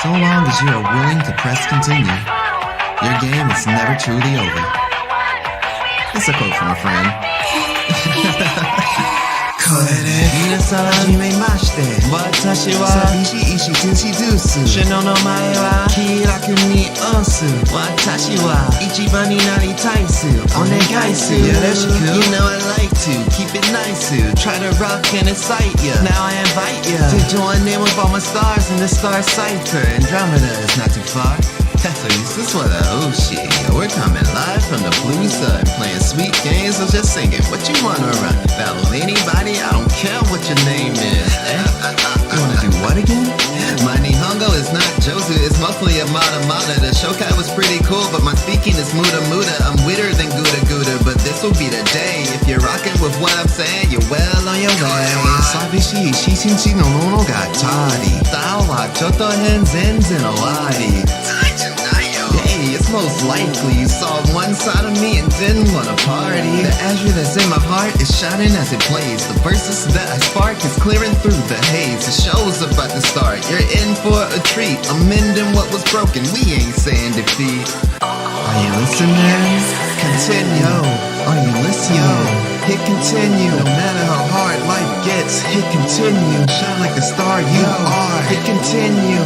So long as you are willing to press continue, your game is never truly over. It's a quote from a friend. これで皆さんはじめまして。私は寂しいしトゥシドゥス。首脳の前はキラクネオス。私は一番になりたいす。お願いす。よろしく。You know I like to keep it nice. Try to rock and excite ya. Now I invite ya to join in with all my stars in the star cipher. Andromeda is not too far. So this for the ocean. We're coming live from the blue sun, playing sweet games or just singing. What you wanna run? Battle anybody? I don't care what your name is. You wanna do what again? My Nihongo is not Jozu, it's mostly a mata. The shokai was pretty cool, but my speaking is muda. I'm weirder than Gouda, but this will be the day. If you're rocking with what I'm saying, you're well on your way. 寂しいし一日のものが足り。Styleはちょっと変全然終わり。Hey, it's most likely you saw one side of me and didn't wanna party. The azure that's in my heart is shining as it plays. The verses that I spark is clearing through the haze. The show's about to start, you're in for a treat. I'm mending what was broken, we ain't saying defeat. Are you listening? Continue. Are you listening? Hit continue. No matter how hard life gets, hit continue. Shine like the star you are. Hit continue.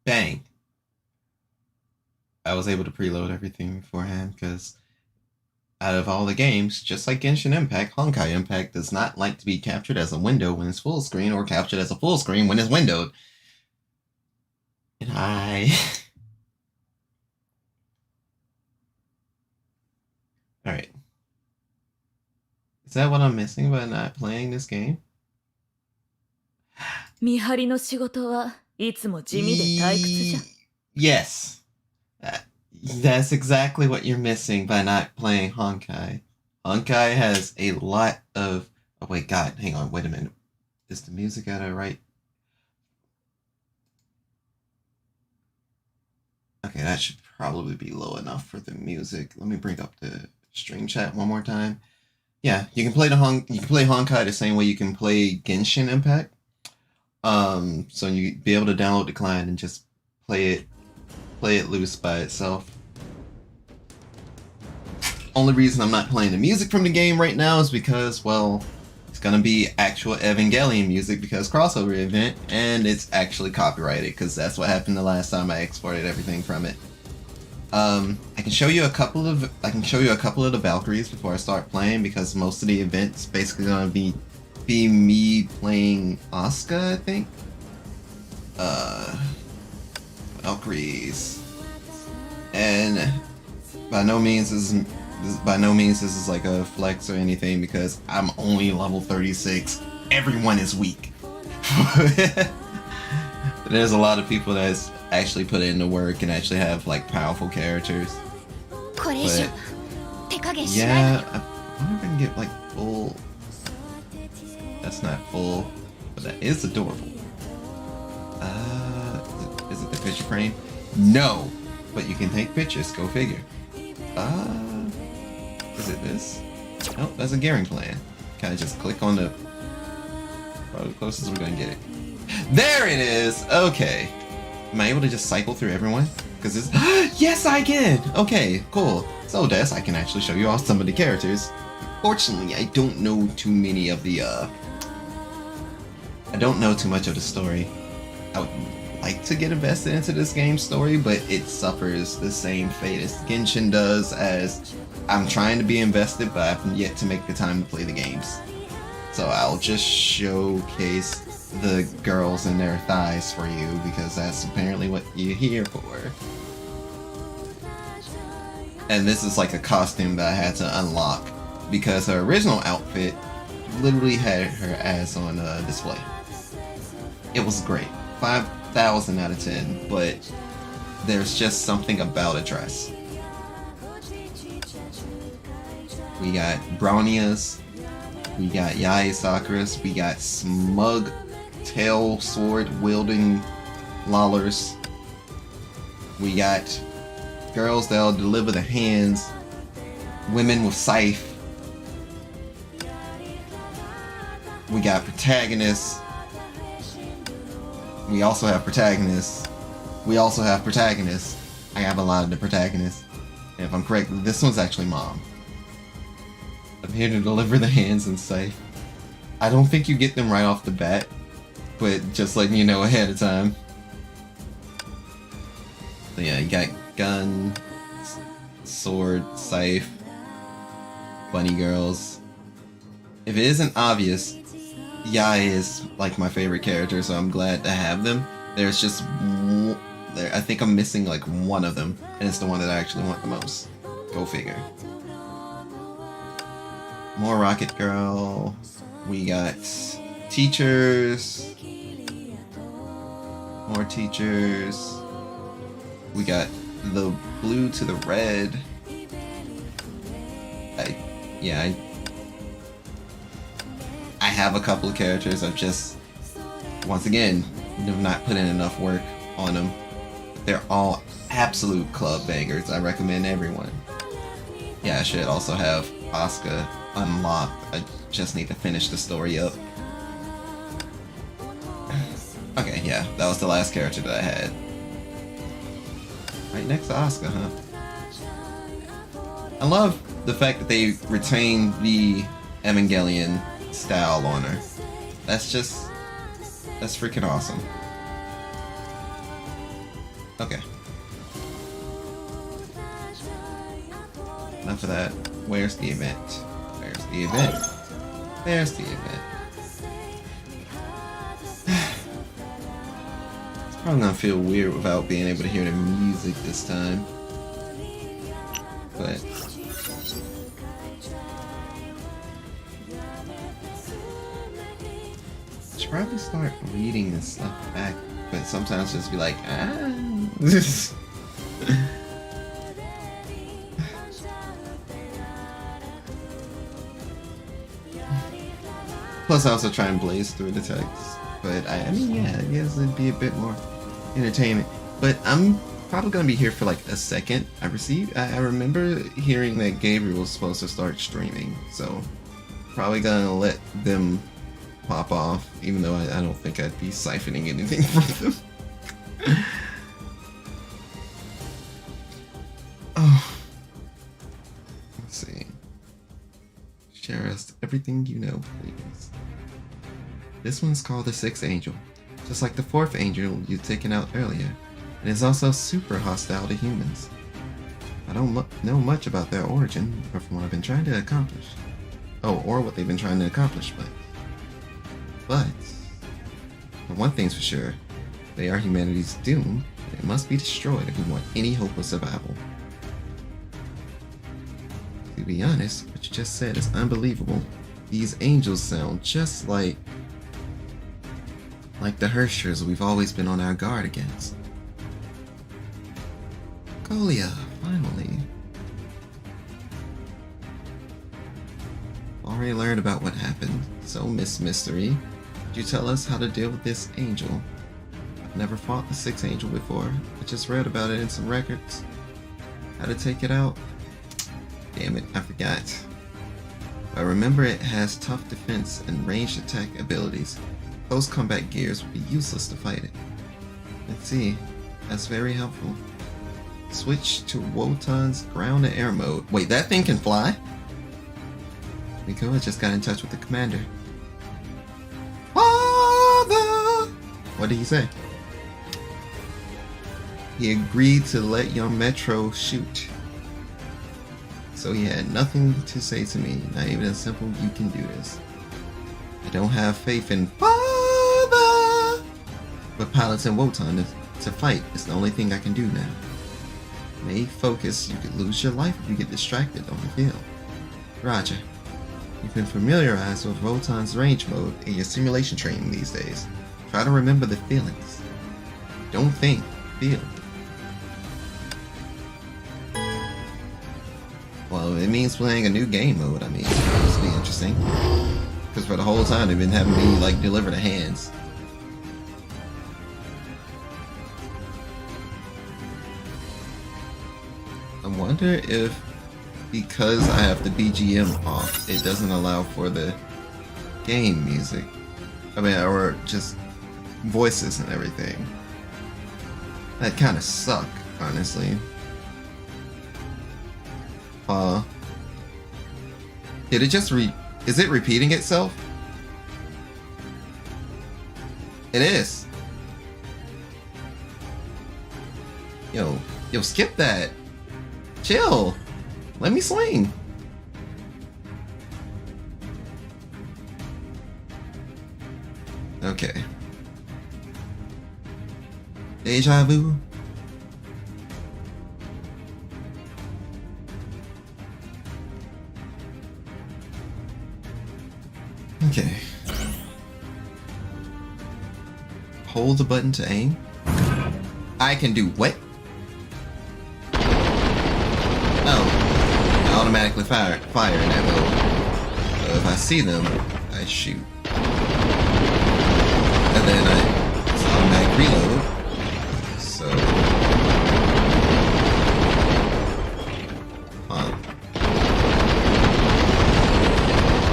Bang. I was able to preload everything beforehand because out of all the games, just like Genshin Impact, Honkai Impact does not like to be captured as a window when it's full screen or captured as a full screen when it's windowed. And Alright. Is that what I'm missing by not playing this game? 見張りの仕事はいつも地味で退屈じゃ。Yes. That's exactly what you're missing by not playing Honkai. Honkai has a lot of... Oh, wait, God. Hang on. Wait a minute. Is the music at a right... Okay, that should probably be low enough for the music. Let me bring up the stream chat one more time. Yeah, you can play Honkai the same way you can play Genshin Impact. So you be able to download the client and just play it loose by itself. Only reason I'm not playing the music from the game right now is because, well, it's gonna be actual Evangelion music because crossover event, and it's actually copyrighted because that's what happened the last time I exported everything from it. I can show you a couple of the Valkyries before I start playing because most of the events basically gonna be me playing Asuka, I think. Valkyries, and by no means this is like a flex or anything because I'm only level 36. Everyone is weak. There's a lot of people that's actually put in the work and actually have like powerful characters. But yeah, I wonder if I can get like full. That's not full. but that is adorable. Is it the picture frame? No, but you can take pictures. Go figure. Is it this? Nope, that's a gearing plan. Can I just click on the... Probably the closest we're gonna get it. There it is! Okay. Am I able to just cycle through everyone? Because it's... Yes, I can! Okay, cool. So, Des, I can actually show you all some of the characters. Fortunately, I don't know too many of the, I don't know too much of the story. I would like to get invested into this game's story, but it suffers the same fate as Genshin does, as I'm trying to be invested, but I've yet to make the time to play the games. So I'll just showcase the girls and their thighs for you, because that's apparently what you're here for. And this is like a costume that I had to unlock, because her original outfit literally had her ass on display. It was great. 5,000 out of 10, but there's just something about a dress. We got Brownias, we got Yae Sakuras, we got smug tail sword wielding lollers. We got girls that'll deliver the hands, women with scythe. We got protagonists. We also have protagonists. We also have protagonists. I have a lot of the protagonists. And if I'm correct, this one's actually Mom. I'm here to deliver the hands and scythe. I don't think you get them right off the bat, but just letting you know ahead of time. So yeah, you got gun, sword, scythe, bunny girls. If it isn't obvious, Yae is like my favorite character, so I'm glad to have them. There's just I think I'm missing like one of them, and it's the one that I actually want the most. Go figure. More Rocket Girl. We got teachers. More teachers. We got the blue to the red. I have a couple of characters. I've just, once again, have not put in enough work on them. They're all absolute club bangers. I recommend everyone. Yeah, I should also have Asuka unlocked. I just need to finish the story up. Okay, yeah, that was the last character that I had. Right next to Asuka, huh? I love the fact that they retained the Evangelion style on her. That's freaking awesome. Okay. Enough of that. Where's the event? Where's the event? There's the event. It's probably gonna feel weird without being able to hear the music this time. But I should probably start reading this stuff back, but sometimes just be like, Plus I also try and blaze through the text, but I mean, yeah, I guess it'd be a bit more entertainment. But I'm probably gonna be here for like a second. I remember hearing that Gabriel was supposed to start streaming, so probably gonna let them pop off, even though I don't think I'd be siphoning anything from them. Oh, let's see. Share us everything you know, please. This one's called the Sixth Angel, just like the fourth angel you'd taken out earlier. It is also super hostile to humans. I don't know much about their origin, or from what I've been trying to accomplish. Oh, or what they've been trying to accomplish, but for one thing's for sure, they are humanity's doom, and it must be destroyed if we want any hope of survival. To be honest, what you just said is unbelievable. These angels sound just like the Hershers we've always been on our guard against. Kolia, finally. Already learned about what happened, so Miss Mystery. Could you tell us how to deal with this angel? I've never fought the 6th angel before. I just read about it in some records. How to take it out? Damn it, I forgot. I remember it has tough defense and ranged attack abilities. Close combat gears would be useless to fight it. Let's see. That's very helpful. Switch to Wotan's ground to air mode. Wait, that thing can fly? Miko just got in touch with the commander. Father! What did he say? He agreed to let young Metro shoot. So he had nothing to say to me, not even a simple "you can do this." I don't have faith in Father! But pilots in Wotan to fight is the only thing I can do now. May focus, you could lose your life if you get distracted on the field. Roger. You've been familiarized with Wotan's range mode in your simulation training these days. Try to remember the feelings. Don't think, feel. Well, it means playing a new game mode. I mean, this will be interesting. Because for the whole time they've been having me like deliver the hands. I wonder if because I have the BGM off, it doesn't allow for the game music. I mean, or just voices and everything. That kind of suck, honestly. Did it just is it repeating itself? It is. Yo, skip that. Chill. Let me swing. Okay. Deja vu. Okay. Hold the button to aim. I can do what? Oh. I automatically fire in that mode. So if I see them, I shoot. And then it's automatic reload. So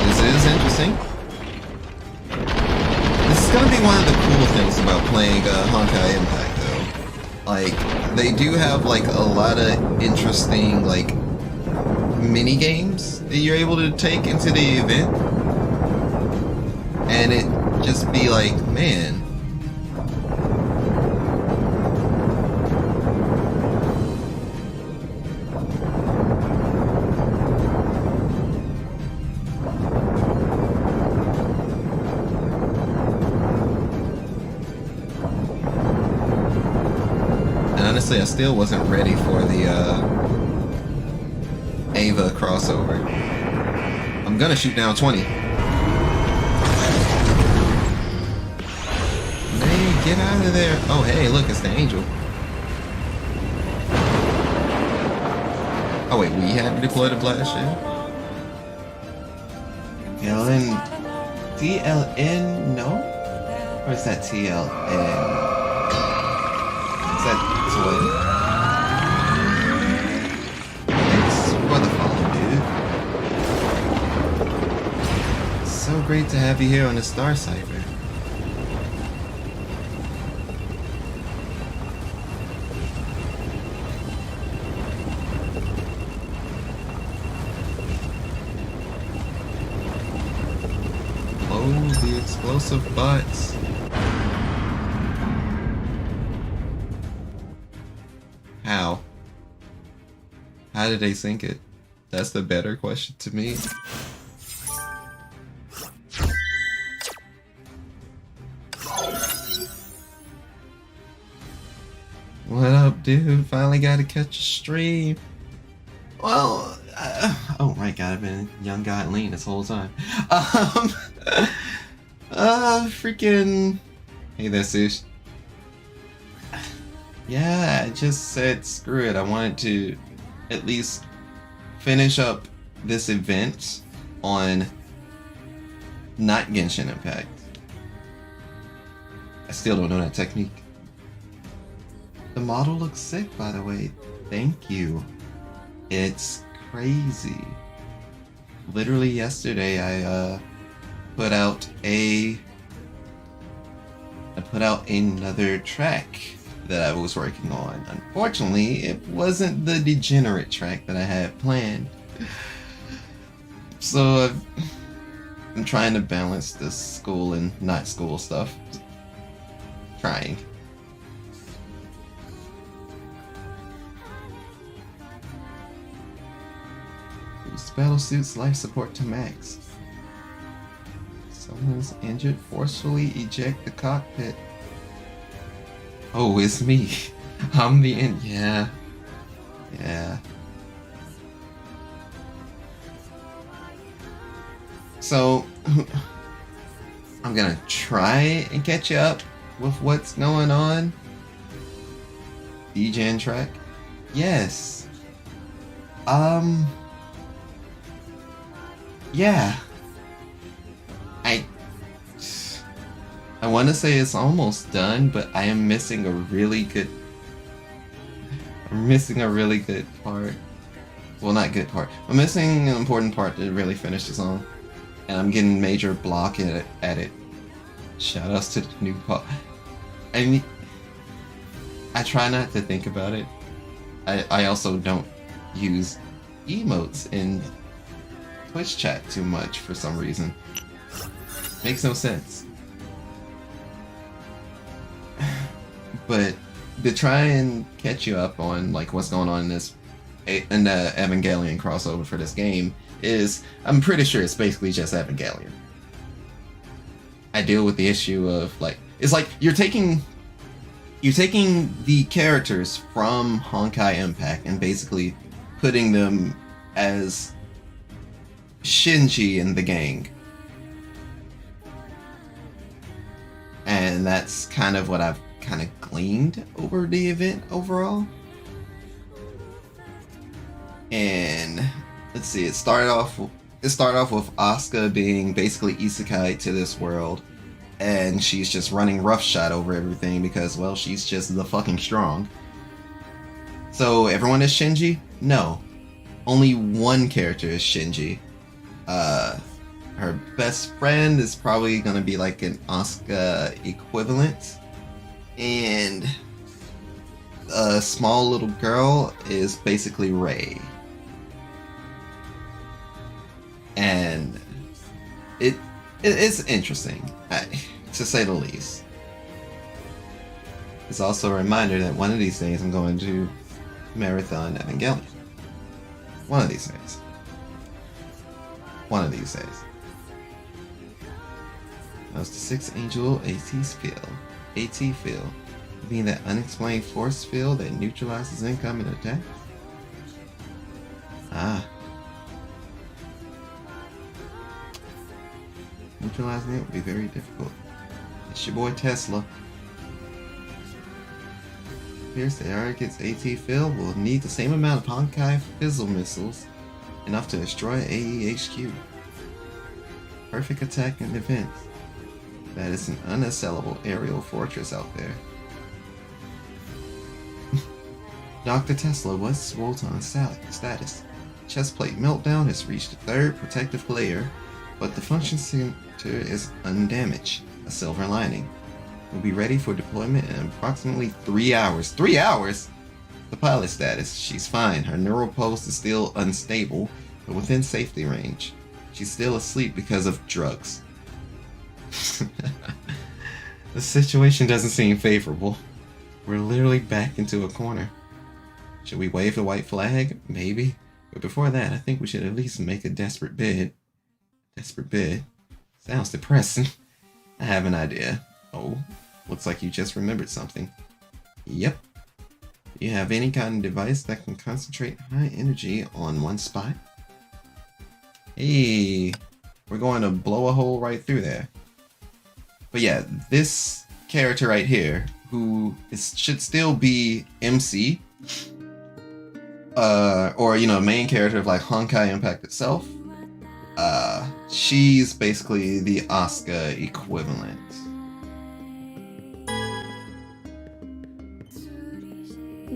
this is interesting. This is gonna be one of the cool things about playing Honkai Impact, though. Like, they do have like a lot of interesting like mini games that you're able to take into the event, and it just be like, man. Honestly, I still wasn't ready for the Ava crossover. I'm gonna shoot down 20. Hey, get out of there. Oh, hey, look, it's the angel. Oh, wait, we had to deploy the blast ship? TLN, no? Or is that TLN? Is that Thanks for the follow, dude. So great to have you here on the Star Cipher. Oh, the explosive bots. How did they sink it? That's the better question to me. What up, dude? Finally got to catch a stream. Well, oh my god, I've been young guy lean this whole time. Freaking. Hey there, Sush. Yeah, I just said screw it. I wanted to at least finish up this event on not Genshin Impact. I still don't know that technique. The model looks sick, by the way. Thank you. It's crazy. Literally yesterday, I put out another track that I was working on. Unfortunately, it wasn't the degenerate track that I had planned. So I'm trying to balance the school and not school stuff. Trying. Boost battle suit's life support to max. Someone's injured. Forcefully eject the cockpit. Oh, it's me. I'm the end. Yeah. So, I'm gonna try and catch you up with what's going on. DGen track? Yes. Yeah. I want to say it's almost done, but I am missing a really good... I'm missing a really good part. Well, not good part. I'm missing an important part to really finish the song. And I'm getting major block at it. Shoutouts to the new part. I try not to think about it. I also don't use emotes in Twitch chat too much for some reason. Makes no sense. But to try and catch you up on like what's going on in the Evangelion crossover for this game is, I'm pretty sure it's basically just Evangelion. I deal with the issue of like, it's like you're taking the characters from Honkai Impact and basically putting them as Shinji in the gang. And that's kind of what I've kind of gleaned over the event overall. And let's see, it started off with Asuka being basically isekai to this world, and she's just running roughshod over everything because, well, she's just the fucking strong. So everyone is Shinji? No. Only one character is Shinji. Her best friend is probably gonna be like an Asuka equivalent. And a small little girl is basically Rei. And it's interesting, to say the least. It's also a reminder that one of these days I'm going to marathon Evangelion. One of these days. How's the sixth angel AT's feel? AT feel? Being that unexplained force field that neutralizes incoming attacks? Ah. Neutralizing it would be very difficult. It's your boy Tesla. Appears the Arrogate's AT field will need the same amount of Honkai Fizzle missiles, enough to destroy AEHQ. Perfect attack and defense. That is an unassailable aerial fortress out there. Dr. Tesla, what's Wotan's status? Chestplate meltdown has reached the third protective layer, but the function center is undamaged. A silver lining. We'll be ready for deployment in approximately 3 hours. 3 hours? The pilot status. She's fine. Her neural pulse is still unstable, but within safety range. She's still asleep because of drugs. The situation doesn't seem favorable. We're literally back into a corner. Should we wave the white flag? Maybe. But before that, I think we should at least make a desperate bid. Desperate bid? Sounds depressing. I have an idea. Oh, looks like you just remembered something. Yep. Do you have any kind of device that can concentrate high energy on one spot? Hey, we're going to blow a hole right through there. But yeah, this character right here, who should still be MC, or, you know, main character of like Honkai Impact itself, she's basically the Asuka equivalent.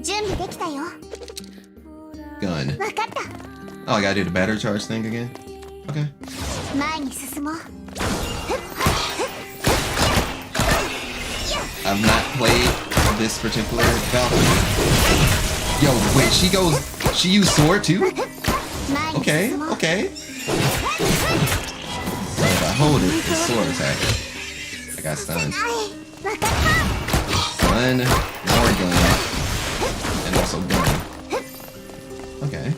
準備できたよ。 Gun. わかった。 Oh, I gotta do the battery charge thing again? Okay. 前に進もう。 I've not played this particular Valkyrie. Yo, wait, she used sword too? 前に Okay, 進もう。 okay. So if I hold it, the sword attack. I got stunned. はい、わかった。 Gun, more gun, and also gun. Okay.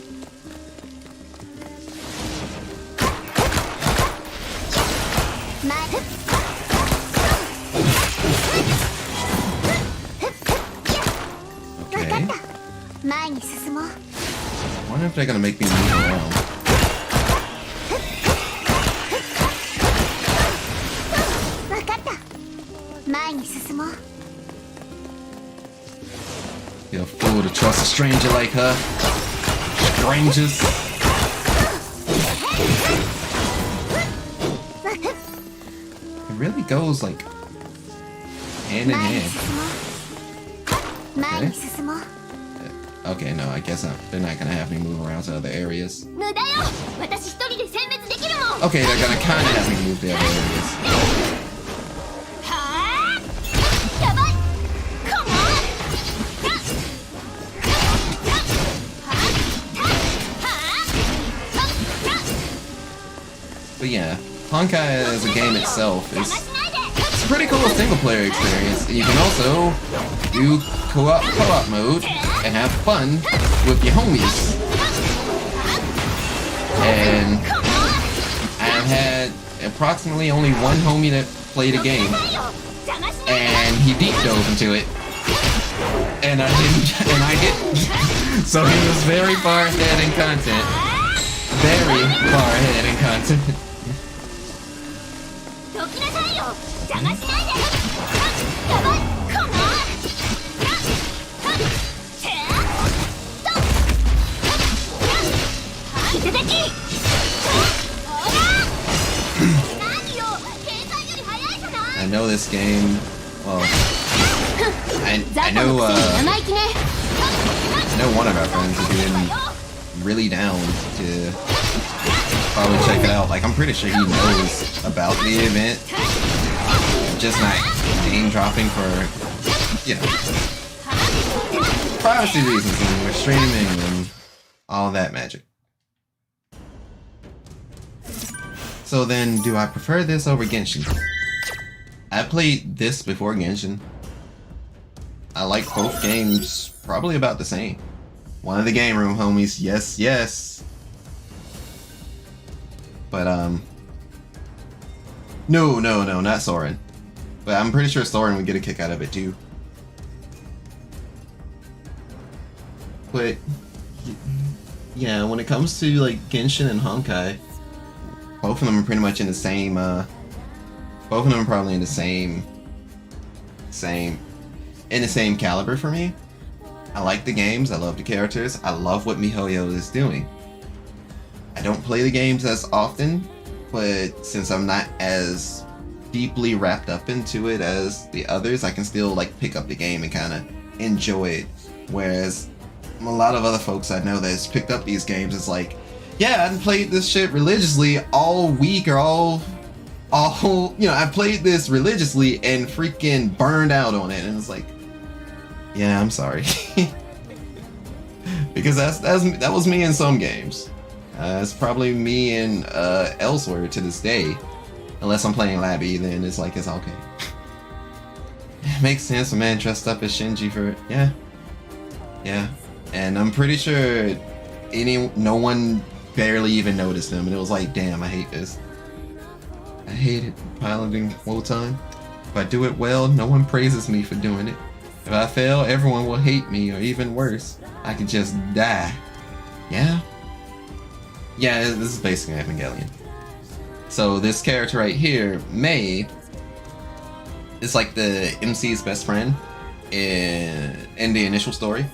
前。 Okay. 前に進もう。 I wonder if they're gonna make me move around. わかった。前に進もう。 You're a fool to trust a stranger like her. Strangers. It really goes like hand in 前に hand. 進もう。前に進もう。 Okay, no, I guess they're not gonna have me move around to other areas. 無駄よ。私一人で殲滅できるもん。 Okay, they're gonna kinda have me move to other areas. はあ。やばい。Come on。 But yeah, Honkai as a game itself is it's a pretty cool single player experience. You can also do co-op mode and have fun with your homies. And I've had approximately only one homie that played a game, and he deep dove into it, and I didn't. So he was very far ahead in content. Very far ahead in content. どきなさいよ。邪魔しないで。やばい。Come on。 いただき。 何よ。計算より早いじゃない。 I know this game. Well, I know. 生意気ね。 I know one of our friends has been really down to probably check it out. Like, I'm pretty sure he knows about the event, just not name dropping for, you know, privacy reasons, and we're streaming and all that magic. So then, do I prefer this over Genshin? I played this before Genshin. I like both games probably about the same. One of the game room homies, yes, yes. But no, not Soren. But I'm pretty sure Soren would get a kick out of it too. But yeah, when it comes to like Genshin and Honkai, both of them are pretty much in the same. Both of them are probably in the same caliber for me. I like the games. I love the characters. I love what MiHoYo is doing. I don't play the games as often, but since I'm not as deeply wrapped up into it as the others, I can still like pick up the game and kind of enjoy it. Whereas a lot of other folks I know that's picked up these games, it's like, yeah, I played this shit religiously all week or all, you know, I played this religiously and freaking burned out on it, and it's like, yeah, I'm sorry. Because that was me in some games. It's probably me in elsewhere to this day. Unless I'm playing Labby, then it's like, it's okay. It makes sense, a man dressed up as Shinji for it. Yeah. Yeah. And I'm pretty sure no one barely even noticed him, and it was like, damn, I hate this. I hate it, piloting Wotan. If I do it well, no one praises me for doing it. If I fail, everyone will hate me, or even worse, I could just die. Yeah? Yeah, this is basically Evangelion. So this character right here, Mei, is like the MC's best friend in the initial story.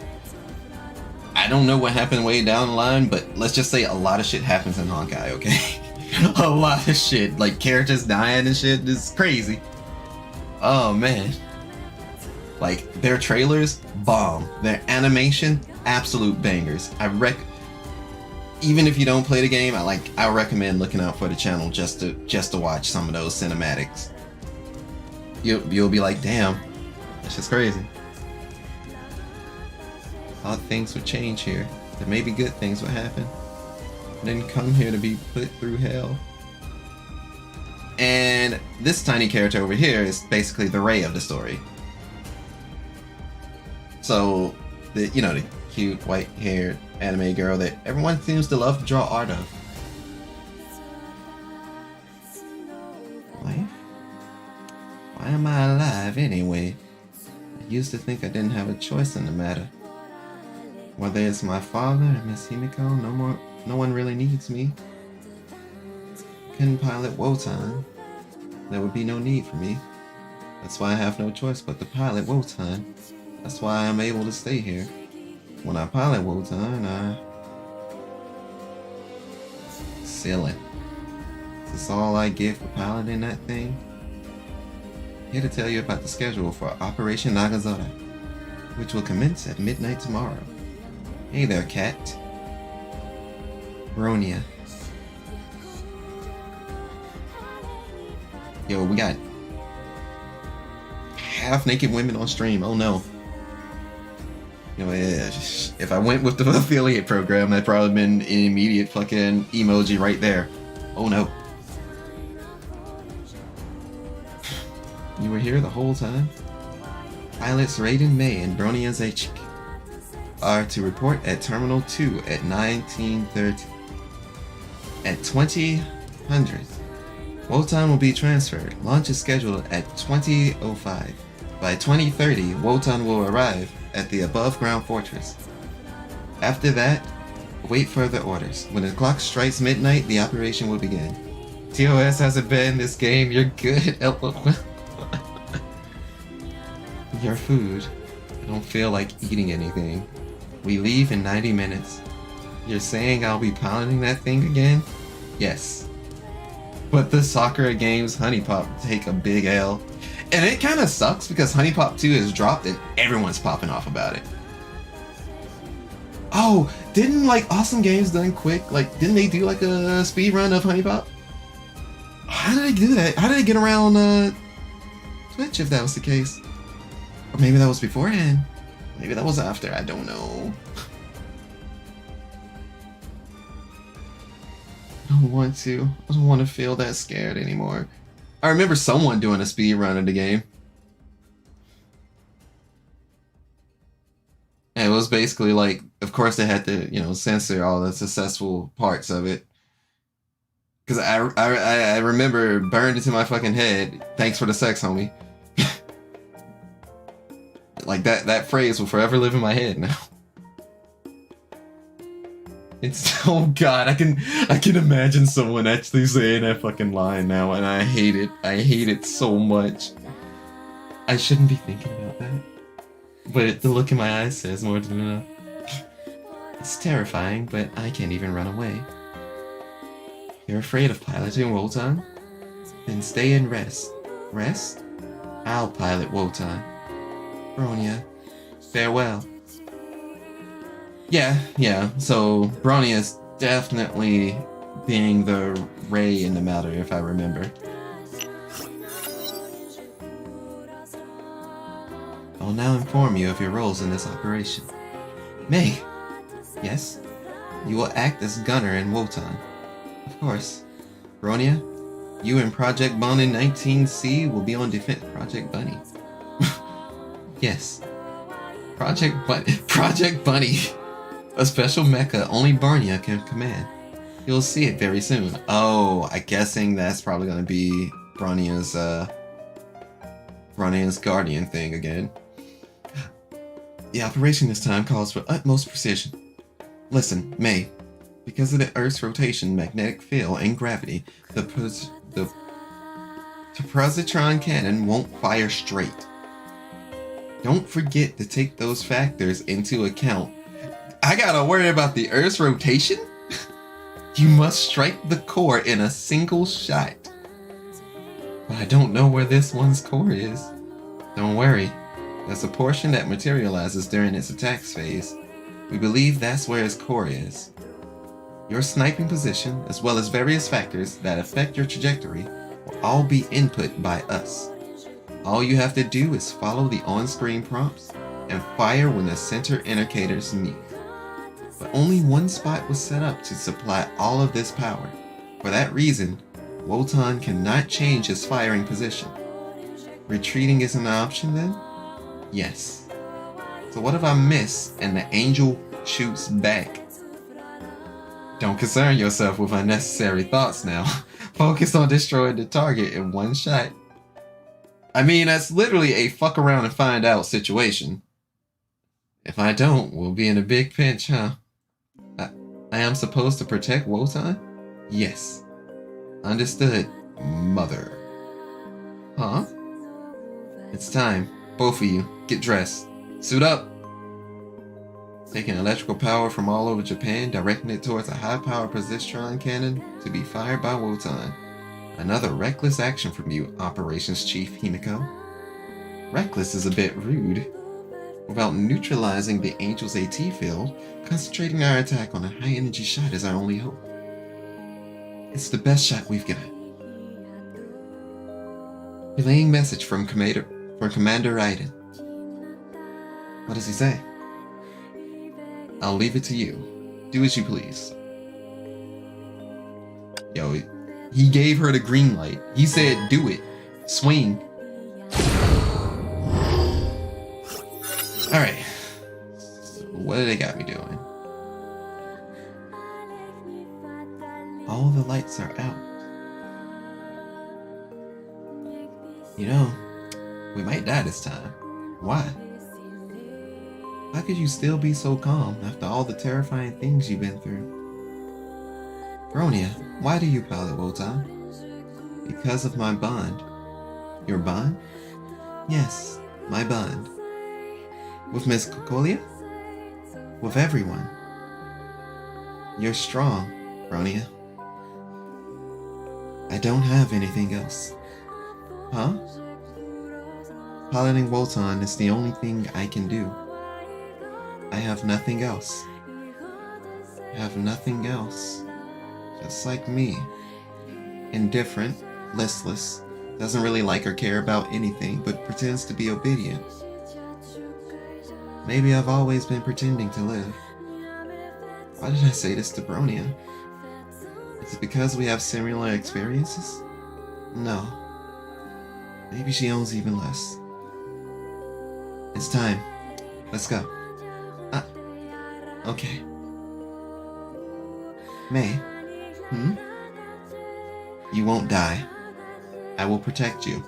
I don't know what happened way down the line, but let's just say a lot of shit happens in Honkai, okay? A lot of shit, like characters dying and shit, is crazy. Oh man. Like, their trailers, bomb. Their animation, absolute bangers. Even if you don't play the game, I recommend looking out for the channel just to watch some of those cinematics. You'll be like, damn, that's just crazy. Thought things would change here. That maybe good things would happen. I didn't come here to be put through hell. And this tiny character over here is basically the Ray of the story. So, the cute white-haired anime girl that everyone seems to love to draw art of. Life? Why am I alive anyway? I used to think I didn't have a choice in the matter. Whether it's my father or Miss Himiko, no one really needs me. Couldn't pilot Wotan. There would be no need for me. That's why I have no choice but to pilot Wotan. That's why I'm able to stay here. When I pilot Wotan, Silly. Is this all I get for piloting that thing? Here to tell you about the schedule for Operation Nagazora, which will commence at midnight tomorrow. Hey there, cat. Bronia. Yo, we got half-naked women on stream. Oh no. If I went with the affiliate program, that'd probably been an immediate fucking emoji right there. Oh no. You were here the whole time? Pilots Raiden May and Bronia Zaichik are to report at Terminal 2 at 1930. At 2000, Wotan will be transferred. Launch is scheduled at 2005. By 2030, Wotan will arrive at the above-ground fortress. After that, await further orders. When the clock strikes midnight, the operation will begin. TOS has a bed in this game. You're good. Your food. I don't feel like eating anything. We leave in 90 minutes. You're saying I'll be piloting that thing again? Yes. But the Sakura games Honey Pop take a big L. And it kind of sucks because Honey Pop 2 is dropped and everyone's popping off about it. Oh, didn't Awesome Games Done Quick, didn't they do a speed run of Honey Pop? How did they do that? How did they get around Twitch if that was the case? Or maybe that was beforehand. Maybe that was after, I don't know. I don't want to. I don't want to feel that scared anymore. I remember someone doing a speed run of the game. And it was basically of course they had to, censor all the successful parts of it. Because I remember burned into my fucking head, thanks for the sex, homie. That phrase will forever live in my head now. It's, oh god, I can imagine someone actually saying that fucking line now, and I hate it. I hate it so much. I shouldn't be thinking about that. But the look in my eyes says more than enough. It's terrifying, but I can't even run away. You're afraid of piloting Wotan? Then stay and rest. Rest? I'll pilot Wotan. Bronia, farewell. Yeah, so Bronia is definitely being the Ray in the matter, if I remember. I'll now inform you of your roles in this operation. May! Yes? You will act as gunner in Wotan. Of course. Bronia, you and Project Bunny 19C will be on Defense Project Bunny. Yes. Project Bunny. A special mecha only Bronia can command. You'll see it very soon. Oh, I'm guessing that's probably gonna be Bronia's guardian thing again. The operation this time calls for utmost precision. Listen, May. Because of the Earth's rotation, magnetic field, and gravity, the positron cannon won't fire straight. Don't forget to take those factors into account. I gotta worry about the Earth's rotation? You must strike the core in a single shot. But I don't know where this one's core is. Don't worry, That's a portion that materializes during its attacks phase. We believe that's where its core is. Your sniping position, as well as various factors that affect your trajectory, will all be input by us. All you have to do is follow the on-screen prompts and fire when the center indicators meet. But only one spot was set up to supply all of this power. For that reason, Wotan cannot change his firing position. Retreating isn't an option then? Yes. So what if I miss and the angel shoots back? Don't concern yourself with unnecessary thoughts now. Focus on destroying the target in one shot. I mean, that's literally a fuck around and find out situation. If I don't, we'll be in a big pinch, huh? I am supposed to protect Wotan? Yes. Understood, mother. Huh? It's time. Both of you, get dressed. Suit up! Taking electrical power from all over Japan, directing it towards a high-power positron cannon to be fired by Wotan. Another reckless action from you, Operations Chief Himiko. Reckless is a bit rude. Without neutralizing the Angel's AT field, concentrating our attack on a high-energy shot is our only hope. It's the best shot we've got. Relaying message from Commander Raiden. What does he say? I'll leave it to you. Do as you please. Yo, he gave her the green light. He said, do it. Swing. Alright. So what do they got me doing? All the lights are out. You know, we might die this time. Why? How could you still be so calm after all the terrifying things you've been through? Bronia, why do you pilot Wotan? Because of my bond. Your bond? Yes, my bond. With Miss Kokolia? With everyone. You're strong, Bronia. I don't have anything else. Huh? Piloting Wotan is the only thing I can do. I have nothing else. I have nothing else. Just like me. Indifferent, listless, doesn't really like or care about anything, but pretends to be obedient. Maybe I've always been pretending to live. Why did I say this to Bronia? Is it because we have similar experiences? No. Maybe she owns even less. It's time. Let's go. Okay. May. You won't die. I will protect you.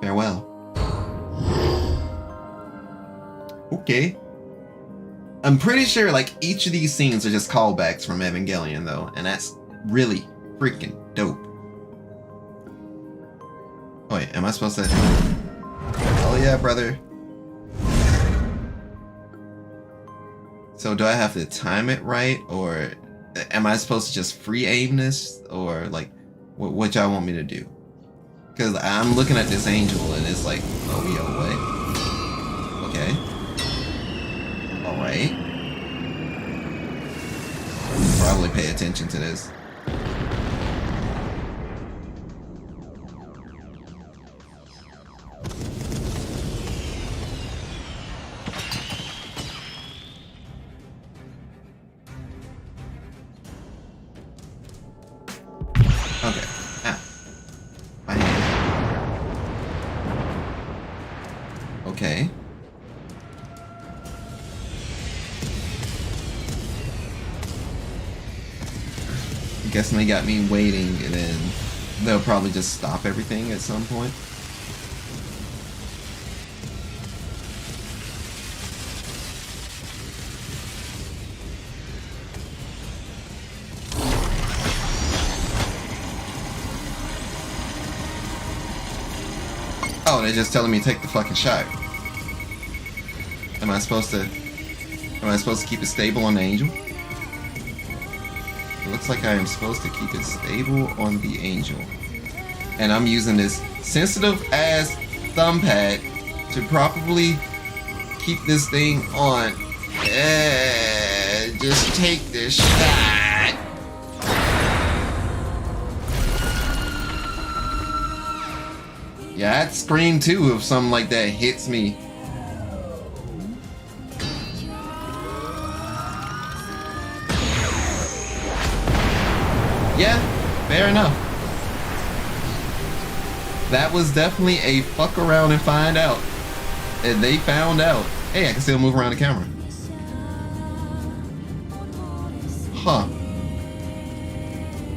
Farewell. Okay. I'm pretty sure like each of these scenes are just callbacks from Evangelion though, and that's really freaking dope. Oh wait, am I supposed to? Oh yeah, brother. So do I have to time it right, or am I supposed to just free aim this, or like what y'all want me to do? Because I'm looking at this angel and it's like, oh yo, what? Okay. Alright. Probably pay attention to this. Okay. My hand. Okay. I'm guessing they got me waiting, and then they'll probably just stop everything at some point. Oh, they're just telling me to take the fucking shot. Am I supposed to keep it stable on the angel? It looks like I am supposed to keep it stable on the angel. And I'm using this sensitive ass thumb pad to properly keep this thing on. Just take this shot. Yeah, I'd scream too if something like that hits me. Yeah, fair enough. That was definitely a fuck around and find out. And they found out. Hey, I can still move around the camera. Huh.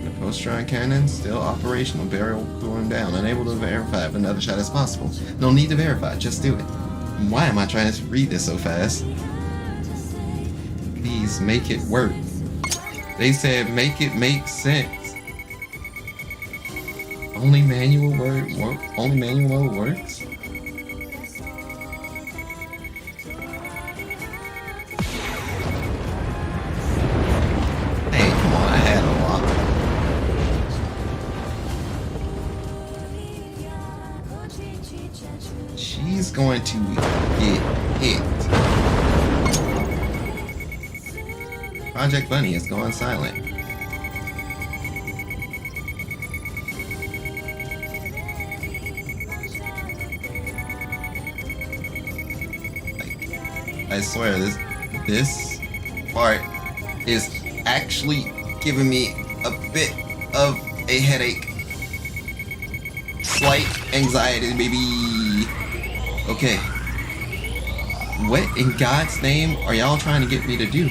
The post-tron cannon still operational. Barrel cooling down. Unable to verify if another shot is possible. No need to verify. Just do it. Why am I trying to read this so fast? Please make it work. They said make it make sense. Only manual mode works? Hey, come on, I had a lot. She's going to get hit. Project Bunny has gone silent. I swear, this part is actually giving me a bit of a headache. Slight anxiety, baby. Okay. What in God's name are y'all trying to get me to do?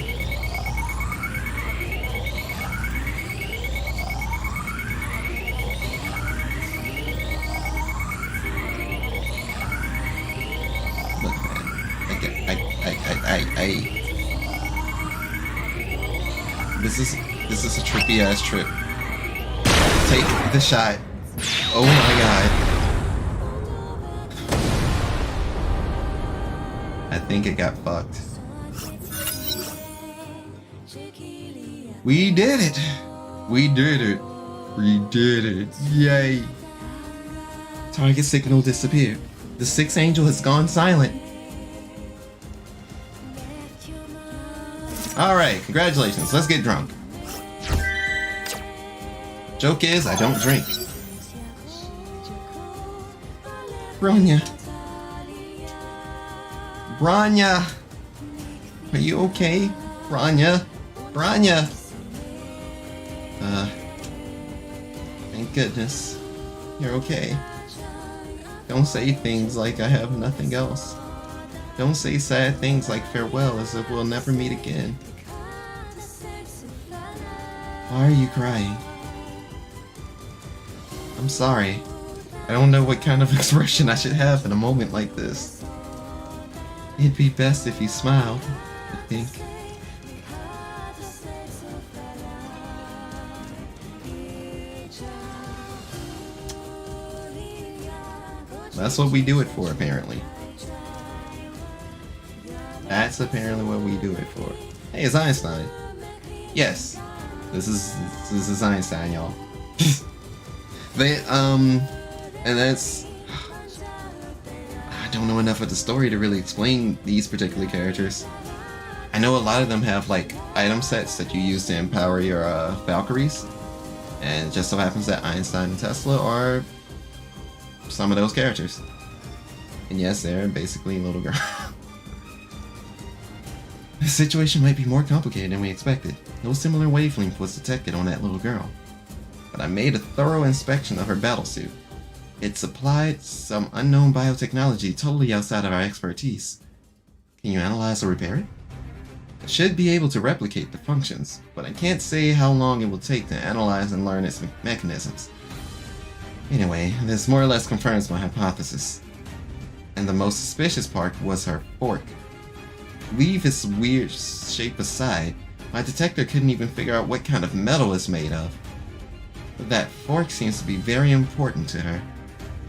This is a trippy ass trip. Take the shot. Oh my god. I think it got fucked. We did it. We did it. We did it. Yay. Target signal disappeared. The sixth angel has gone silent. Alright, congratulations. Let's get drunk. Joke is, I don't drink. Bronya. Bronya. Are you okay? Bronya. Bronya. Thank goodness. You're okay. Don't say things like I have nothing else. Don't say sad things like farewell as if we'll never meet again. Why are you crying? I'm sorry. I don't know what kind of expression I should have in a moment like this. It'd be best if you smiled, I think. That's what we do it for, apparently. That's apparently what we do it for. Hey, it's Einstein. Yes, this is Einstein, y'all. And that's. I don't know enough of the story to really explain these particular characters. I know a lot of them have like item sets that you use to empower your Valkyries, and it just so happens that Einstein and Tesla are some of those characters. And yes, they're basically little girls. The situation might be more complicated than we expected. No similar wavelength was detected on that little girl. But I made a thorough inspection of her battlesuit. It supplied some unknown biotechnology totally outside of our expertise. Can you analyze or repair it? I should be able to replicate the functions, but I can't say how long it will take to analyze and learn its mechanisms. Anyway, this more or less confirms my hypothesis. And the most suspicious part was her fork. Leave its weird shape aside, my detector couldn't even figure out what kind of metal it's made of. But that fork seems to be very important to her.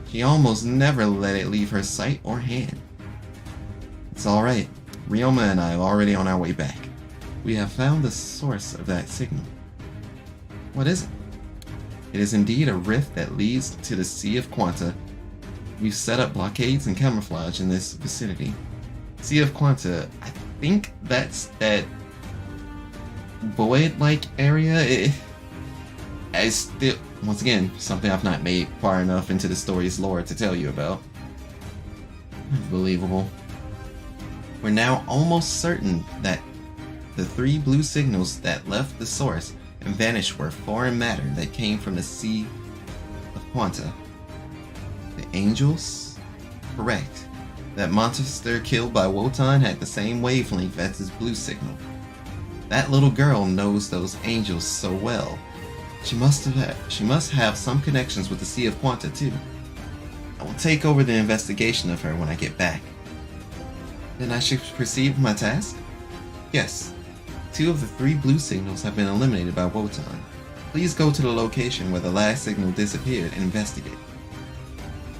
She almost never let it leave her sight or hand. It's alright. Ryoma and I are already on our way back. We have found the source of that signal. What is it? It is indeed a rift that leads to the Sea of Quanta. we've set up blockades and camouflage in this vicinity. Sea of Quanta, I think that's that void-like area. I still, once again, something I've not made far enough into the story's lore to tell you about. Unbelievable. We're now almost certain that the 3 blue signals that left the source and vanished were foreign matter that came from the Sea of Quanta. The angels? Correct. That monster killed by Wotan had the same wavelength as his blue signal. That little girl knows those angels so well. She must have some connections with the Sea of Quanta too. I will take over the investigation of her when I get back. Then I should proceed with my task? Yes. 2 of the 3 blue signals have been eliminated by Wotan. Please go to the location where the last signal disappeared and investigate.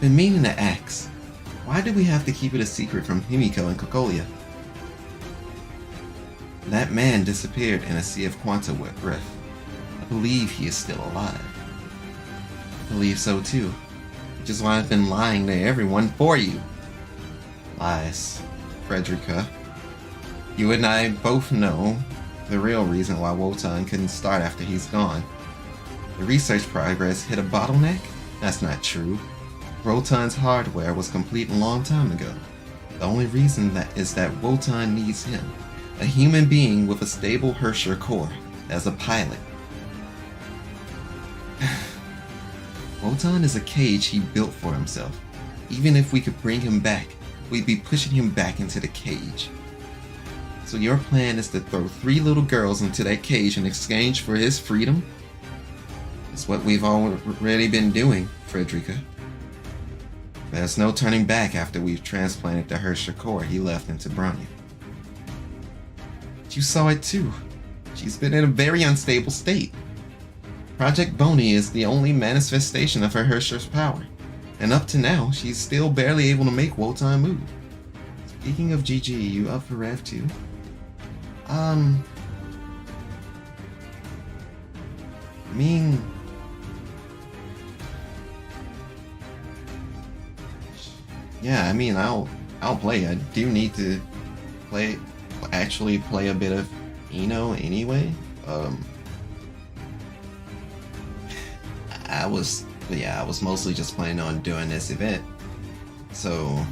Been meaning to ask, why do we have to keep it a secret from Himiko and Kokolia? That man disappeared in a Sea of Quanta rift. I believe he is still alive. I believe so too, which is why I've been lying to everyone for you. Lies, Frederica. You and I both know the real reason why Wotan couldn't start after he's gone. The research progress hit a bottleneck? That's not true. Wotan's hardware was complete a long time ago. The only reason is that Wotan needs him, a human being with a stable Herrscher core, as a pilot. Wotan is a cage he built for himself. Even if we could bring him back, we'd be pushing him back into the cage. So your plan is to throw 3 little girls into that cage in exchange for his freedom? It's what we've already been doing, Frederica. There's no turning back after we've transplanted the Herrscher core he left into Bronya. You saw it too. She's been in a very unstable state. Project Boney is the only manifestation of her Herrscher's power, and up to now, she's still barely able to make Wotan move. Speaking of GG, you up for Rev 2? I'll play. I do need to actually play a bit of Eno anyway. I was mostly just planning on doing this event, so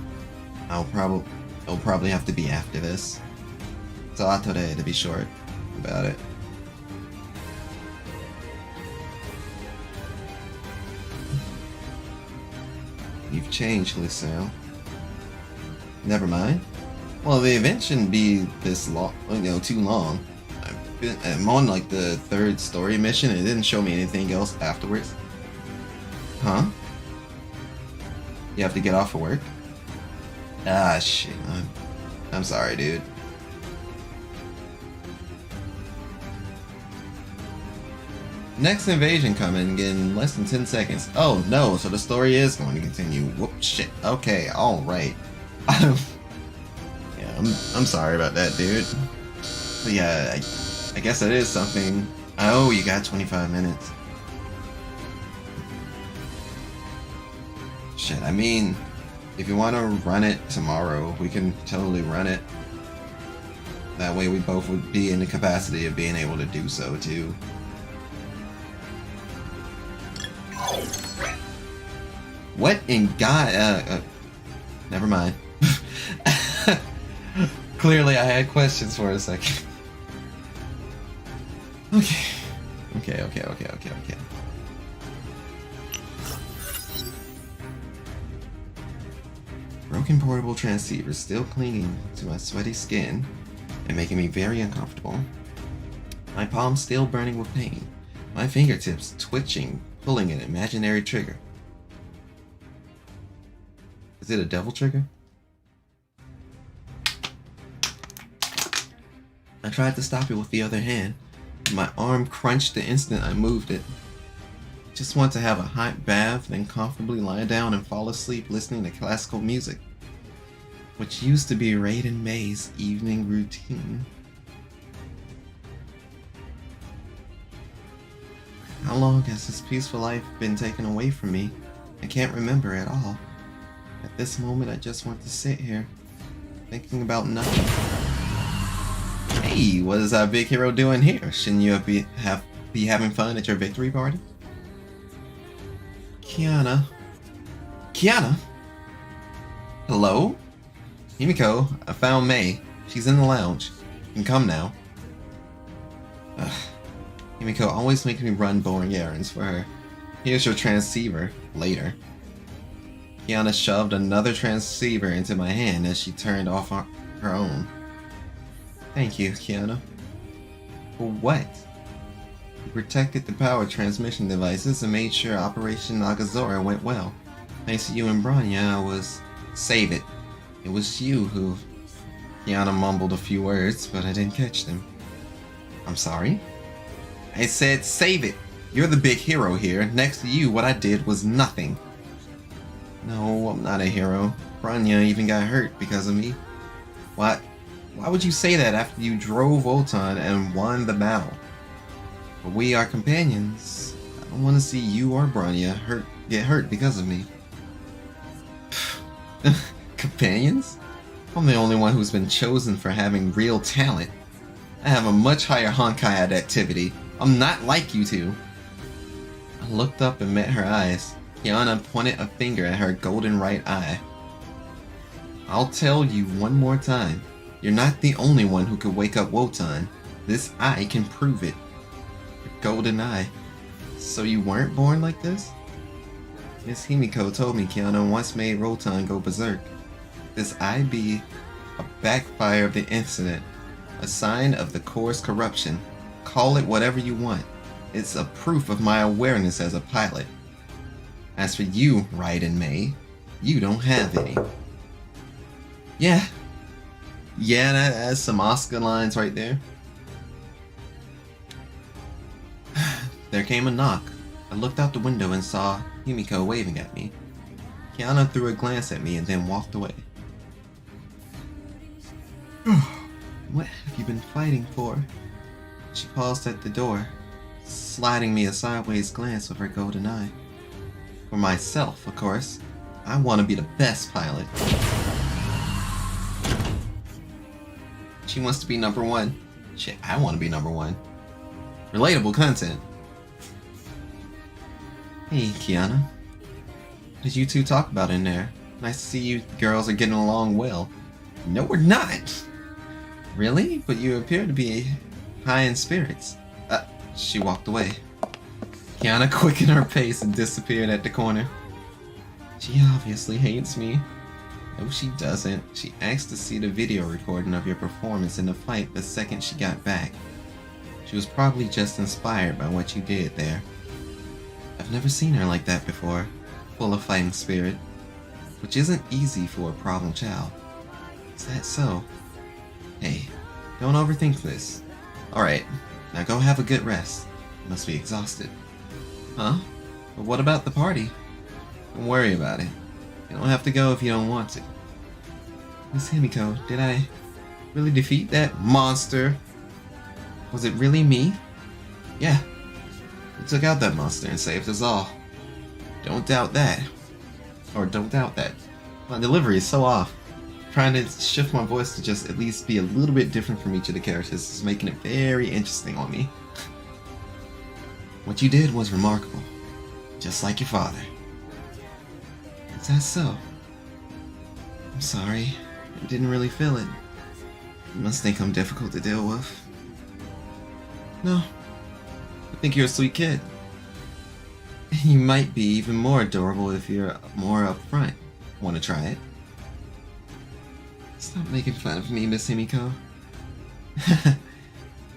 it'll probably have to be after this. So today to be short about it. You've changed, Lucille. Never mind. Well, the event shouldn't be this long, too long. I'm on like the 3rd story mission and it didn't show me anything else afterwards. Huh? You have to get off of work? Ah, shit. I'm sorry, dude. Next invasion coming in less than 10 seconds. Oh no, so the story is going to continue. Whoop, shit. Okay, alright. Yeah, I'm sorry about that, dude. But yeah, I guess that is something. Oh, you got 25 minutes. Shit, I mean, if you want to run it tomorrow, we can totally run it. That way we both would be in the capacity of being able to do so, too. What in God? Never mind. Clearly I had questions for a second. Okay. Broken portable transceiver still clinging to my sweaty skin and making me very uncomfortable. My palms still burning with pain. My fingertips twitching, pulling an imaginary trigger. Is it a devil trigger? I tried to stop it with the other hand. My arm crunched the instant I moved it. Just want to have a hot bath, then comfortably lie down and fall asleep listening to classical music, which used to be Raiden May's evening routine. How long has this peaceful life been taken away from me? I can't remember at all. At this moment, I just want to sit here, thinking about nothing. Hey, what is our big hero doing here? Shouldn't you be having fun at your victory party? Kiana? Hello? Himiko, I found Mei. She's in the lounge. You can come now. Ugh. Himiko always makes me run boring errands for her. Here's your transceiver. Later. Kiana shoved another transceiver into my hand as she turned off her own. Thank you, Kiana. For what? You protected the power transmission devices and made sure Operation Nagazora went well. Thanks to you and Branya, I was... Save it. It was you who... Kiana mumbled a few words, but I didn't catch them. I'm sorry? I said save it! You're the big hero here. Next to you, what I did was nothing. No, I'm not a hero. Branya even got hurt because of me. What? Why would you say that after you drove Wotan and won the battle? But we are companions. I don't want to see you or Branya get hurt because of me. Companions? I'm the only one who's been chosen for having real talent. I have a much higher Honkai at activity. I'm not like you two. I looked up and met her eyes. Kiana pointed a finger at her golden right eye. I'll tell you one more time. You're not the only one who could wake up Wotan. This eye can prove it. Your golden eye. So you weren't born like this? Miss Himiko told me Kiana once made Wotan go berserk. This eye be a backfire of the incident. A sign of the core's corruption. Call it whatever you want. It's a proof of my awareness as a pilot. As for you, Raiden Mei, you don't have any. Yeah, that has some Oscar lines right there. There came a knock. I looked out the window and saw Himiko waving at me. Kiana threw a glance at me and then walked away. What have you been fighting for? She paused at the door, sliding me a sideways glance with her golden eye. For myself, of course. I want to be the best pilot. She wants to be number one. Shit, I want to be number one. Relatable content. Hey, Kiana. What did you two talk about in there? Nice to see you girls are getting along well. No, we're not. Really? But you appear to be high in spirits. She walked away. Kiana quickened her pace and disappeared at the corner. She obviously hates me. No, she doesn't. She asked to see the video recording of your performance in the fight the second she got back. She was probably just inspired by what you did there. I've never seen her like that before, full of fighting spirit, which isn't easy for a problem child. Is that so? Hey, don't overthink this. Alright, now go have a good rest. You must be exhausted. Huh? But what about the party? Don't worry about it. You don't have to go if you don't want to. Miss Himiko, did I really defeat that monster? Was it really me? Yeah. You took out that monster and saved us all. Don't doubt that. Or don't doubt that. My delivery is so off. Trying to shift my voice to just at least be a little bit different from each of the characters is making it very interesting on me. What you did was remarkable. Just like your father. Is that so? I'm sorry. I didn't really feel it. You must think I'm difficult to deal with. No. I think you're a sweet kid. You might be even more adorable if you're more upfront. Want to try it? Stop making fun of me, Miss Himiko.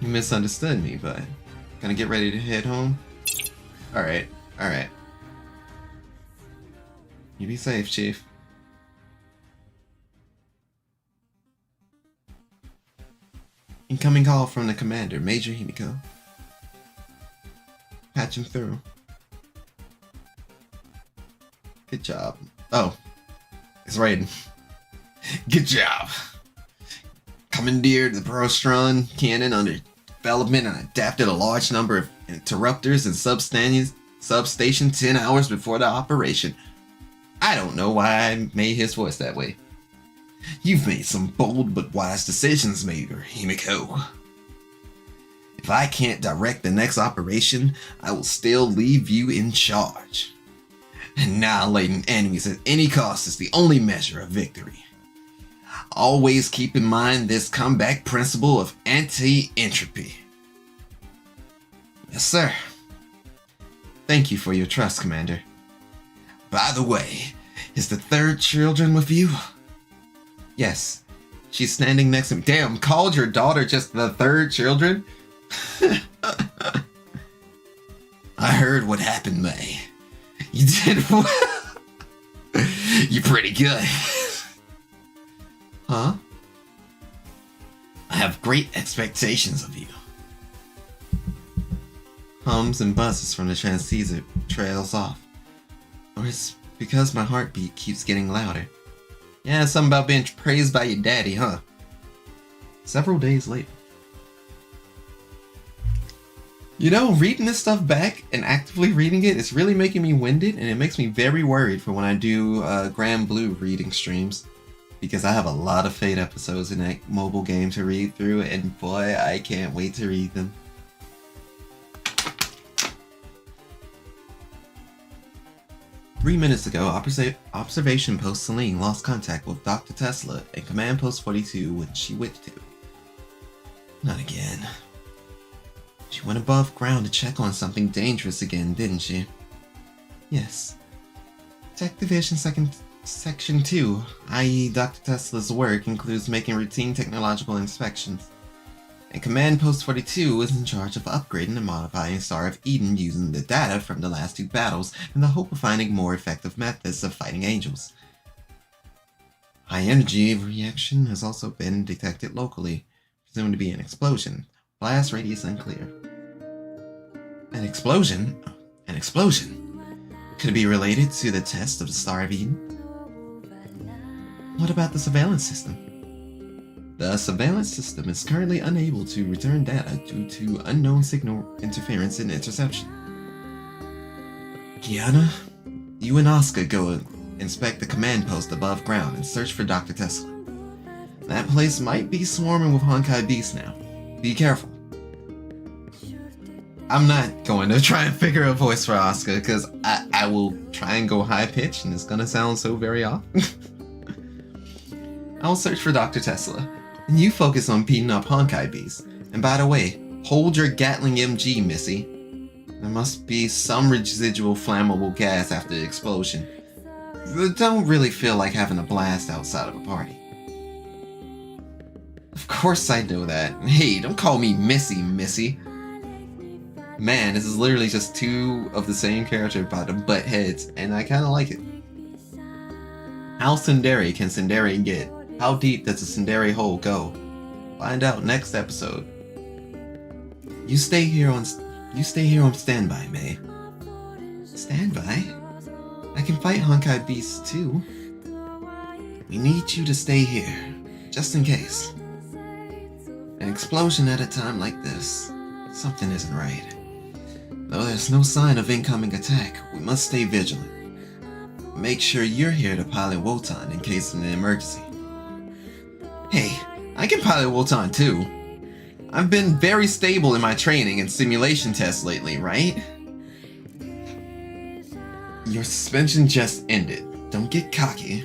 You misunderstood me, but... Gonna get ready to head home? Alright. You be safe, Chief. Incoming call from the commander, Major Himiko. Patch him through. Good job. Oh. It's Raiden. Good job. Commandeered the Prostron cannon under development and adapted a large number of interrupters and substation 10 hours before the operation. I don't know why I made his voice that way. You've made some bold but wise decisions, Mater Himiko. If I can't direct the next operation, I will still leave you in charge. Annihilating enemies at any cost is the only measure of victory. Always keep in mind this comeback principle of anti-entropy. Yes, sir. Thank you for your trust, Commander. By the way, is the third children with you? Yes. She's standing next to me. Damn, called your daughter just the third children? I heard what happened, May. You did well. You're pretty good. Huh? I have great expectations of you. Hums and buzzes from the transceiver trails off. Or it's because my heartbeat keeps getting louder. Yeah, something about being praised by your daddy, huh? Several days later. You know, reading this stuff back and actively reading it is really making me winded, and it makes me very worried for when I do Grand Blue reading streams. Because I have a lot of Fate episodes in that mobile game to read through, and boy, I can't wait to read them. Three minutes ago, Observation Post Celine lost contact with Dr. Tesla and Command Post 42 when she went to. Not again. She went above ground to check on something dangerous again, didn't she? Yes. Tech Division Section 2, i.e. Dr. Tesla's work, includes making routine technological inspections. And Command Post 42 is in charge of upgrading and modifying Star of Eden using the data from the last two battles in the hope of finding more effective methods of fighting angels. High energy reaction has also been detected locally, presumed to be an explosion. Blast radius unclear. An explosion? An explosion? Could it be related to the test of the Star of Eden? What about the surveillance system? The surveillance system is currently unable to return data due to unknown signal interference and interception. Kiana, you and Asuka go inspect the command post above ground and search for Dr. Tesla. That place might be swarming with Honkai beasts now. Be careful. I'm not going to try and figure a voice for Asuka because I will try and go high pitch and it's going to sound so very off. I'll search for Dr. Tesla. And you focus on beating up Honkai beasts. And by the way, hold your Gatling MG, Missy. There must be some residual flammable gas after the explosion. Don't really feel like having a blast outside of a party. Of course I know that. Hey, don't call me Missy. Man, this is literally just two of the same character about to butt heads, and I kinda like it. How tsundere can tsundere get? How deep does the tsundere hole go? Find out next episode. You stay here on standby, May. Standby? I can fight Honkai beasts too. We need you to stay here, just in case. An explosion at a time like this, something isn't right. Though there's no sign of incoming attack, we must stay vigilant. Make sure you're here to pilot Wotan in case of an emergency. Hey, I can pilot Wotan too. I've been very stable in my training and simulation tests lately, right? Your suspension just ended. Don't get cocky.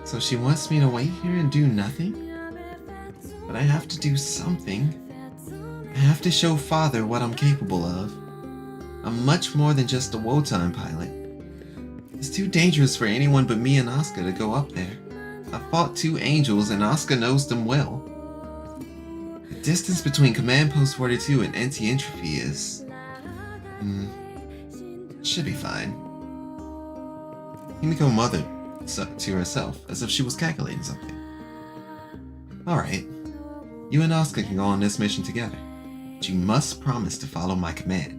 So she wants me to wait here and do nothing? But I have to do something. I have to show Father what I'm capable of. I'm much more than just a Wotan pilot. It's too dangerous for anyone but me and Asuka to go up there. I've fought two angels and Asuka knows them well. The distance between Command Post 42 and anti-entropy is... should be fine. Himiko muttered to herself as if she was calculating something. Alright, you and Asuka can go on this mission together. But you must promise to follow my command.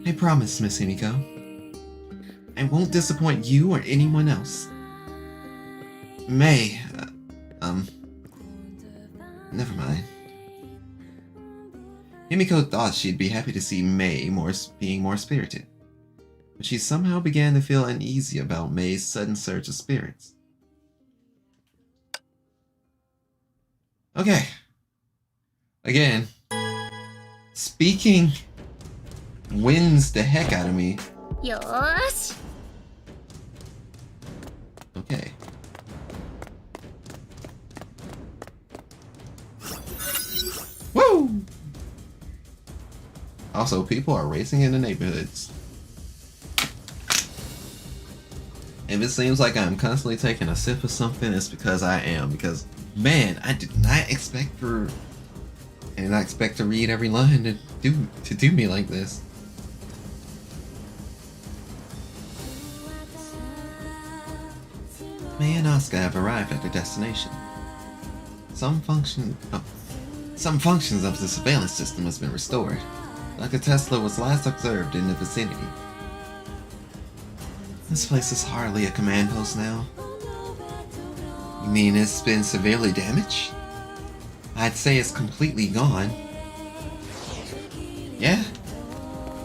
I promise, Miss Himiko. I won't disappoint you or anyone else. May, never mind. Himiko thought she'd be happy to see May being more spirited. but she somehow began to feel uneasy about May's sudden surge of spirits. Okay. Again, speaking wins the heck out of me. よーし Okay. Woo! Also, people are racing in the neighborhoods. If it seems like I'm constantly taking a sip of something, it's because I am. Because, man, I did not expect to read every line to do me like this. May and Asuka have arrived at their destination. Some functions of the surveillance system has been restored. Dr. Tesla was last observed in the vicinity. This place is hardly a command post now. You mean it's been severely damaged? I'd say it's completely gone. Yeah?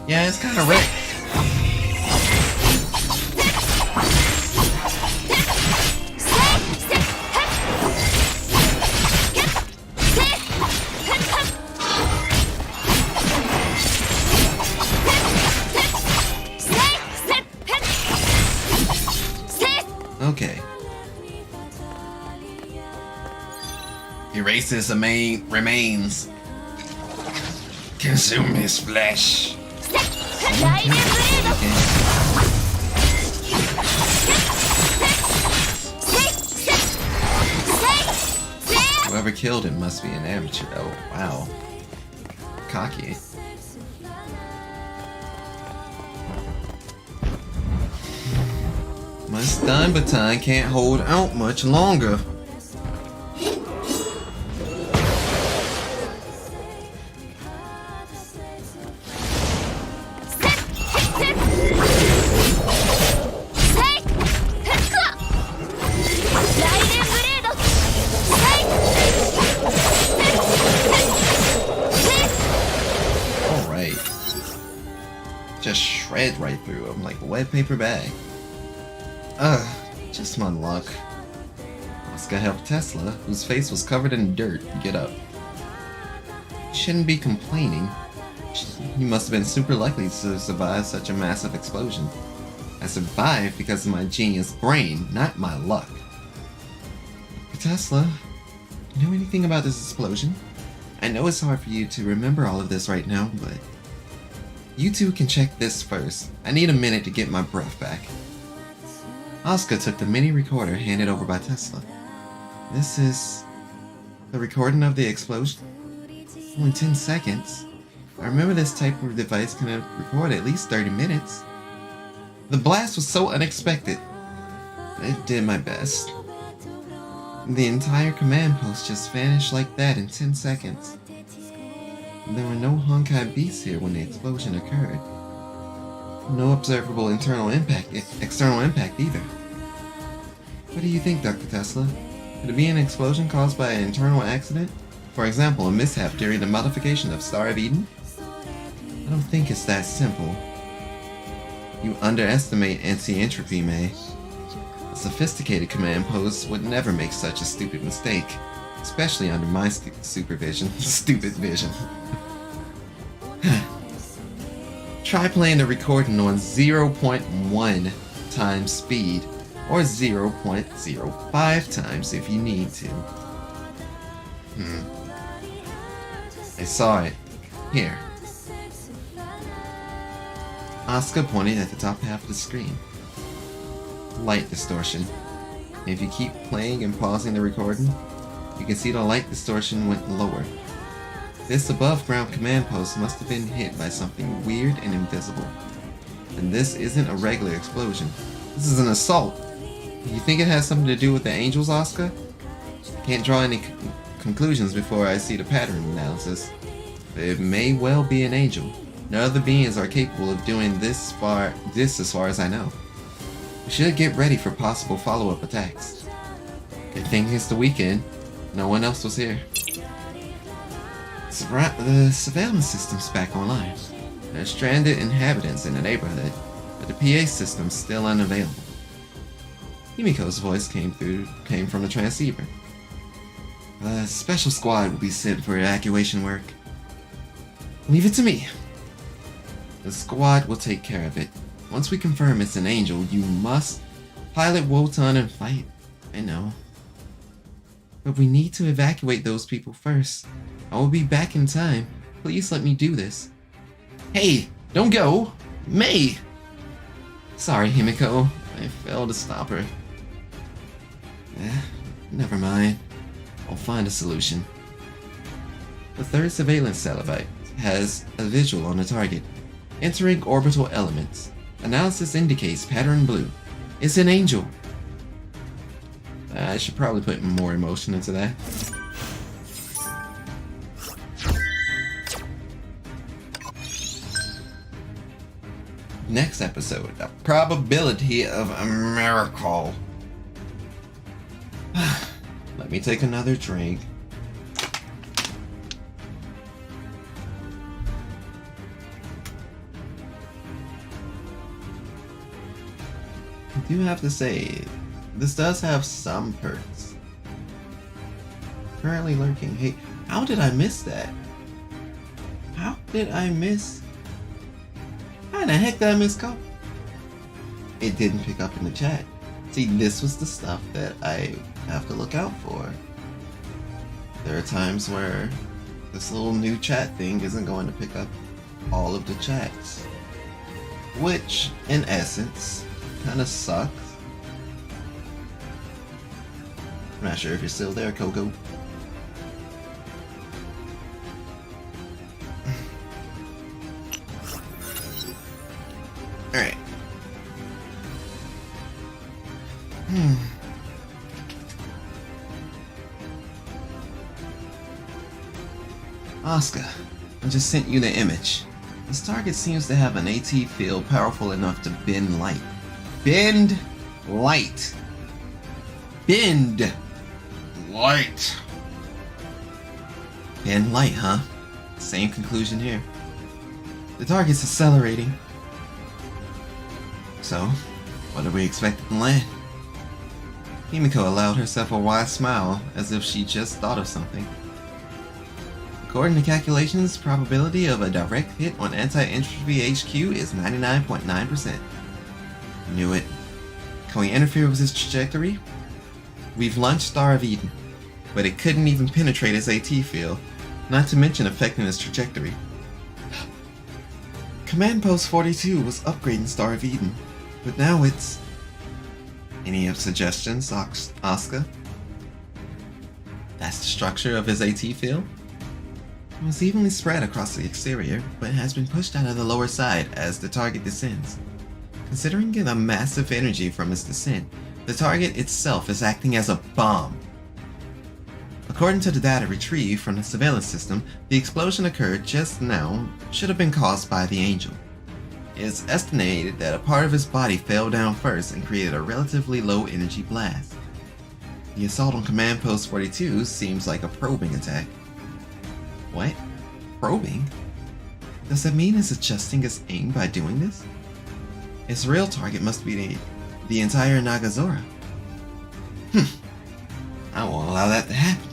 Yeah, it's kinda wrecked. Okay. Erases the main remains. Consume his flesh. Whoever killed him must be an amateur. Oh, wow. Cocky. My stun baton can't hold out much longer. Alright. Just shred right through him like a wet paper bag. Just my luck. Asuka helped Tesla, whose face was covered in dirt, get up. Shouldn't be complaining. You must have been super lucky to survive such a massive explosion. I survived because of my genius brain, not my luck. Tesla, you know anything about this explosion? I know it's hard for you to remember all of this right now, but you two can check this first. I need a minute to get my breath back. Asuka took the mini recorder handed over by Tesla. This is the recording of the explosion? Only 10 seconds. I remember this type of device can record at least 30 minutes. The blast was so unexpected. I did my best. The entire command post just vanished like that in 10 seconds. There were no Honkai beasts here when the explosion occurred. No observable external impact either. What do you think, Dr. Tesla? Could it be an explosion caused by an internal accident? For example, a mishap during the modification of Star of Eden? I don't think it's that simple. You underestimate anti-entropy, May. A sophisticated command post would never make such a stupid mistake, especially under my supervision. Stupid vision. Try playing the recording on 0.1 times speed, or 0.05 times if you need to. I saw it. Here. Asuka pointed at the top half of the screen. Light distortion. If you keep playing and pausing the recording, you can see the light distortion went lower. This above ground command post must have been hit by something weird and invisible. And this isn't a regular explosion. This is an assault. You think it has something to do with the angels, Asuka? I can't draw any conclusions before I see the pattern analysis. But it may well be an angel. No other beings are capable of doing this as far as I know. We should get ready for possible follow-up attacks. Good thing it's the weekend. No one else was here. The surveillance system's back online. There are stranded inhabitants in the neighborhood, but but the PA system's still unavailable. Himiko's voice came from the transceiver. A special squad will be sent for evacuation work. Leave it to me. The squad will take care of it. Once we confirm it's an angel, you must pilot Wotan and fight. I know. But we need to evacuate those people first. I will be back in time. Please let me do this. Hey, don't go! May! Sorry, Himiko. I failed to stop her. Never mind. I'll find a solution. The third surveillance satellite has a visual on the target. Entering orbital elements. Analysis indicates pattern blue. It's an angel. I should probably put more emotion into that. Next episode, the probability of a miracle. Let me take another drink. I do have to say, this does have some perks. Currently lurking. Hey, how did I miss that? How did I miss? How the heck did I miss call? It didn't pick up in the chat. See, this was the stuff that I have to look out for. There are times where this little new chat thing isn't going to pick up all of the chats. Which, in essence, kind of sucks. I'm not sure if you're still there, Coco. Alright. Asuka, I just sent you the image. This target seems to have an AT field powerful enough to bend light. Bend light. Bend light. Bend light, huh? Same conclusion here. The target's accelerating. So, what are we expecting to land? Himiko allowed herself a wide smile, as if she just thought of something. According to calculations, probability of a direct hit on anti-entropy HQ is 99.9%. Knew it. Can we interfere with his trajectory? We've launched Star of Eden, but it couldn't even penetrate his AT field, not to mention affecting his trajectory. Command Post 42 was upgrading Star of Eden, but now it's... Any suggestions, Asuka? That's the structure of his AT field? It was evenly spread across the exterior, but has been pushed out of the lower side as the target descends. Considering the massive energy from its descent, the target itself is acting as a bomb. According to the data retrieved from the surveillance system, the explosion occurred just now should have been caused by the Angel. It is estimated that a part of his body fell down first and created a relatively low energy blast. The assault on Command Post 42 seems like a probing attack. What? Probing? Does that mean it's adjusting its aim by doing this? Its real target must be the entire Nagazora. I won't allow that to happen.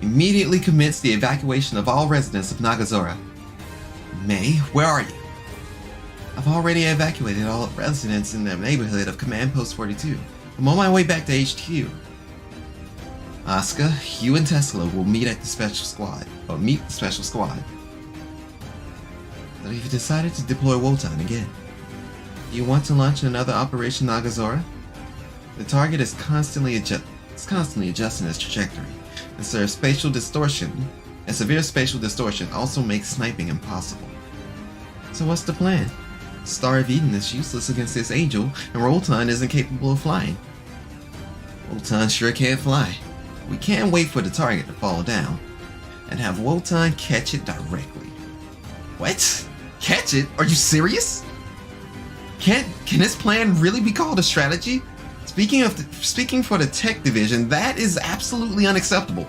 Immediately commence the evacuation of all residents of Nagazora. May, where are you? I've already evacuated all residents in the neighborhood of Command Post 42. I'm on my way back to HQ. Asuka, you and Tesla will meet at the special squad. But you've decided to deploy Wotan again. Do you want to launch another Operation Nagazora? The target is constantly adjusting its trajectory, and severe spatial distortion also makes sniping impossible. So what's the plan? Star of Eden is useless against this angel, and Wotan isn't capable of flying. Wotan sure can't fly. We can't wait for the target to fall down, and have Wotan catch it directly. What? Catch it? Are you serious? Can this plan really be called a strategy? Speaking for the tech division, that is absolutely unacceptable.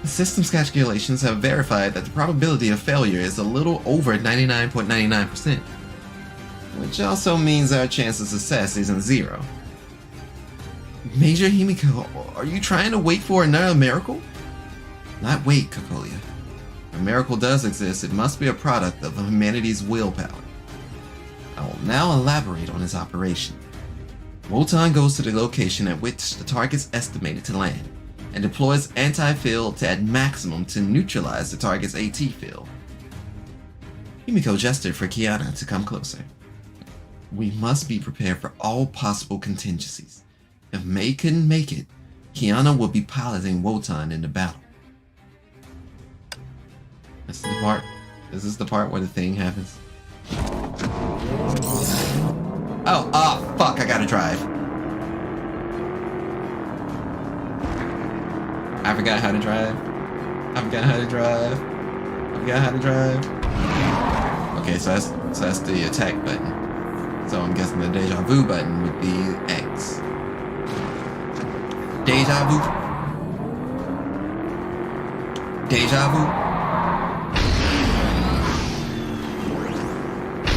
The system's calculations have verified that the probability of failure is a little over 99.99%, which also means our chance of success isn't zero. Major Himiko, are you trying to wait for another miracle? Not wait, Kokolia. If a miracle does exist, it must be a product of humanity's willpower. I will now elaborate on its operation. Wotan goes to the location at which the target's estimated to land, and deploys anti-field at maximum to neutralize the target's AT field. Himiko gestured for Kiana to come closer. We must be prepared for all possible contingencies. If Mei couldn't make it, Kiana will be piloting Wotan in the battle. This is the part where the thing happens. Oh, fuck, I gotta drive. I forgot how to drive. Okay, so that's the attack button. So I'm guessing the deja vu button would be X. Deja vu.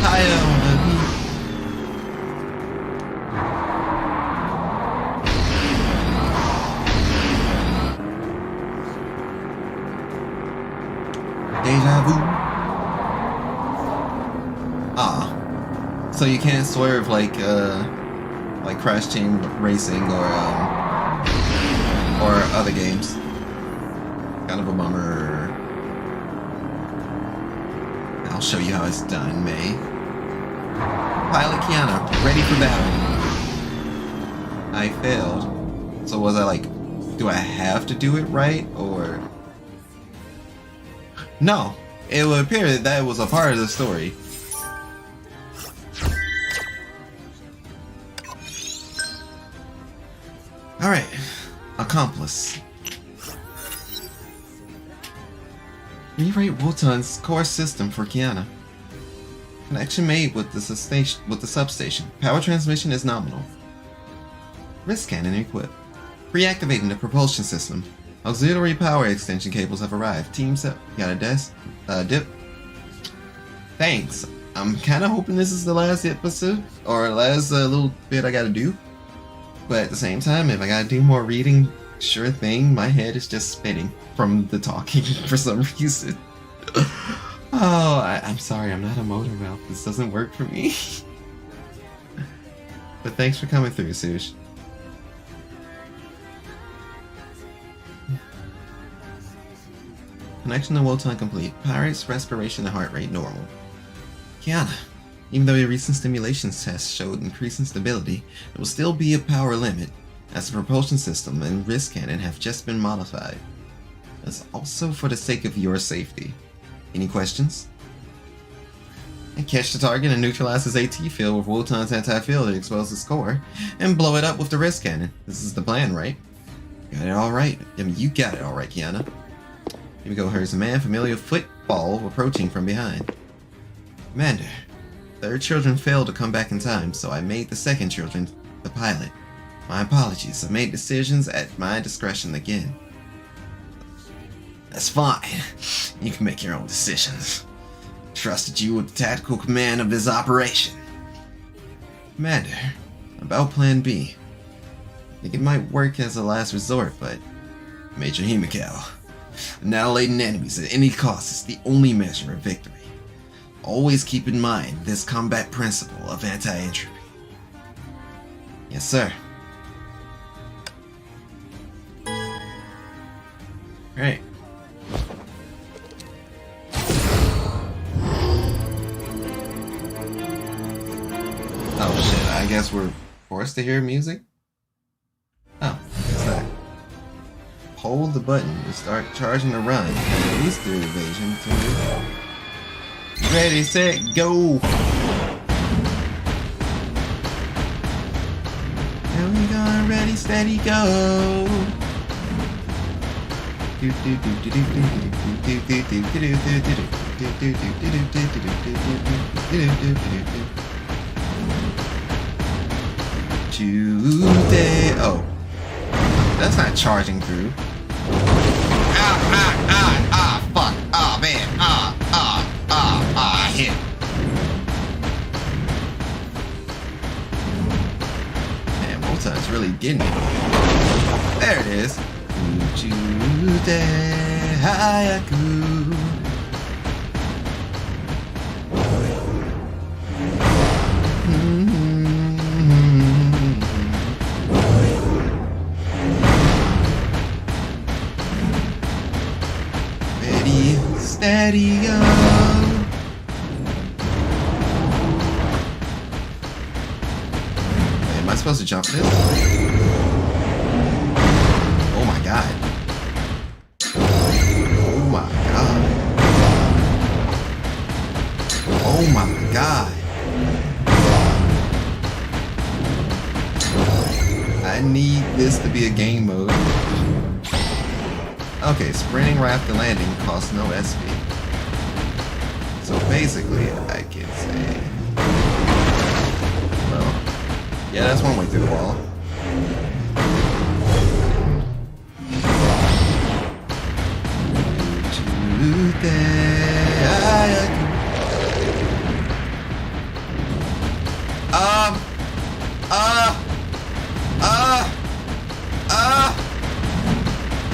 Higher on the beat. Deja vu. So you can't swerve like Crash Team Racing or other games. Kind of a bummer. I'll show you how it's done, May. Pilot Kiana, ready for battle. I failed. So was I like, do I have to do it right, or? No, it would appear that that was a part of the story. Alright, accomplice. Rewrite Wotan's core system for Kiana. Connection made with the substation. Power transmission is nominal. Wrist cannon equipped. Reactivating the propulsion system. Auxiliary power extension cables have arrived. Teams up. You got a dip. Thanks. I'm kind of hoping this is the last episode, or last little bit I gotta do. But at the same time, if I gotta do more reading, sure thing, my head is just spinning from the talking for some reason. Oh, I'm sorry, I'm not a motor mouth. This doesn't work for me. But thanks for coming through, Sush. Connection to Wotan complete. Pirate's respiration and heart rate normal. Kiana. Even though your recent stimulations test showed increasing stability, there will still be a power limit, as the propulsion system and wrist cannon have just been modified. That's also for the sake of your safety. Any questions? And catch the target and neutralize his AT field with Wotan's anti-field to expose his core, and blow it up with the wrist cannon. This is the plan, right? Got it all right. I mean, you got it all right, Kiana. Here we go. Here's a man, familiar football approaching from behind. Commander. Third children failed to come back in time, so I made the second children the pilot. My apologies, I made decisions at my discretion again. That's fine. You can make your own decisions. Trusted you with the tactical command of this operation. Commander, about Plan B. I think it might work as a last resort, but Major Himiko, annihilating enemies at any cost is the only measure of victory. Always keep in mind this combat principle of anti-entropy. Yes, sir. Right. Oh shit, I guess we're forced to hear music? Oh, what's that? Hold the button to start charging the run and release the evasion to ready, set, go! And we gonna ready, steady, go! Tuesday. Oh, that's not charging through. Ow, ow, really getting me. There it is. Ujude Hayaku. Ready, steady, go. Am I supposed to jump this? Oh my god. Oh my god. Oh my god. I need this to be a game mode. Okay, sprinting right after landing costs no SP. So basically, I can say... Well, yeah, that's one way through the wall.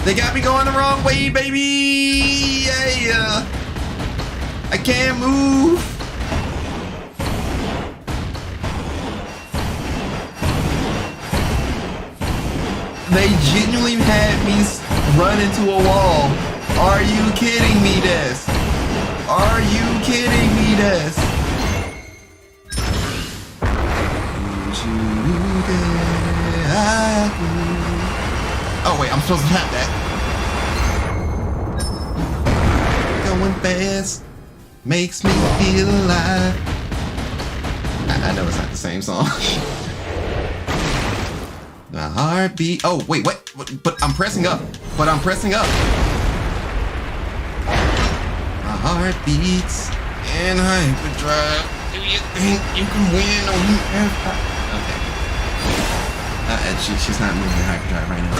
They got me going the wrong way, baby! Yeah! I can't move! They genuinely had me run into a wall. Are you kidding me, this? Are you kidding me, this? Oh wait, I'm supposed to have that. Going fast makes me feel alive. I know it's not the same song. My heartbeat. Oh wait, what? But I'm pressing up. But I'm pressing up. My heart beats in hyperdrive. Do you think you can win on hyperdrive? Okay. She's not moving hyperdrive right now.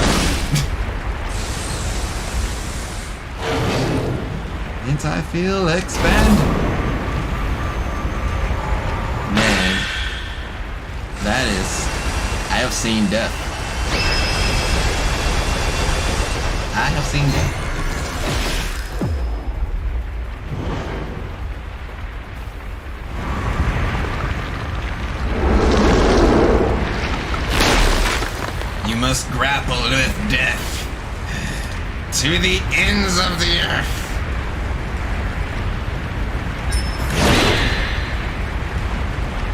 Anti-feel expand. Man, that is. I have seen death. I have seen death. You must grapple with death to the ends of the earth.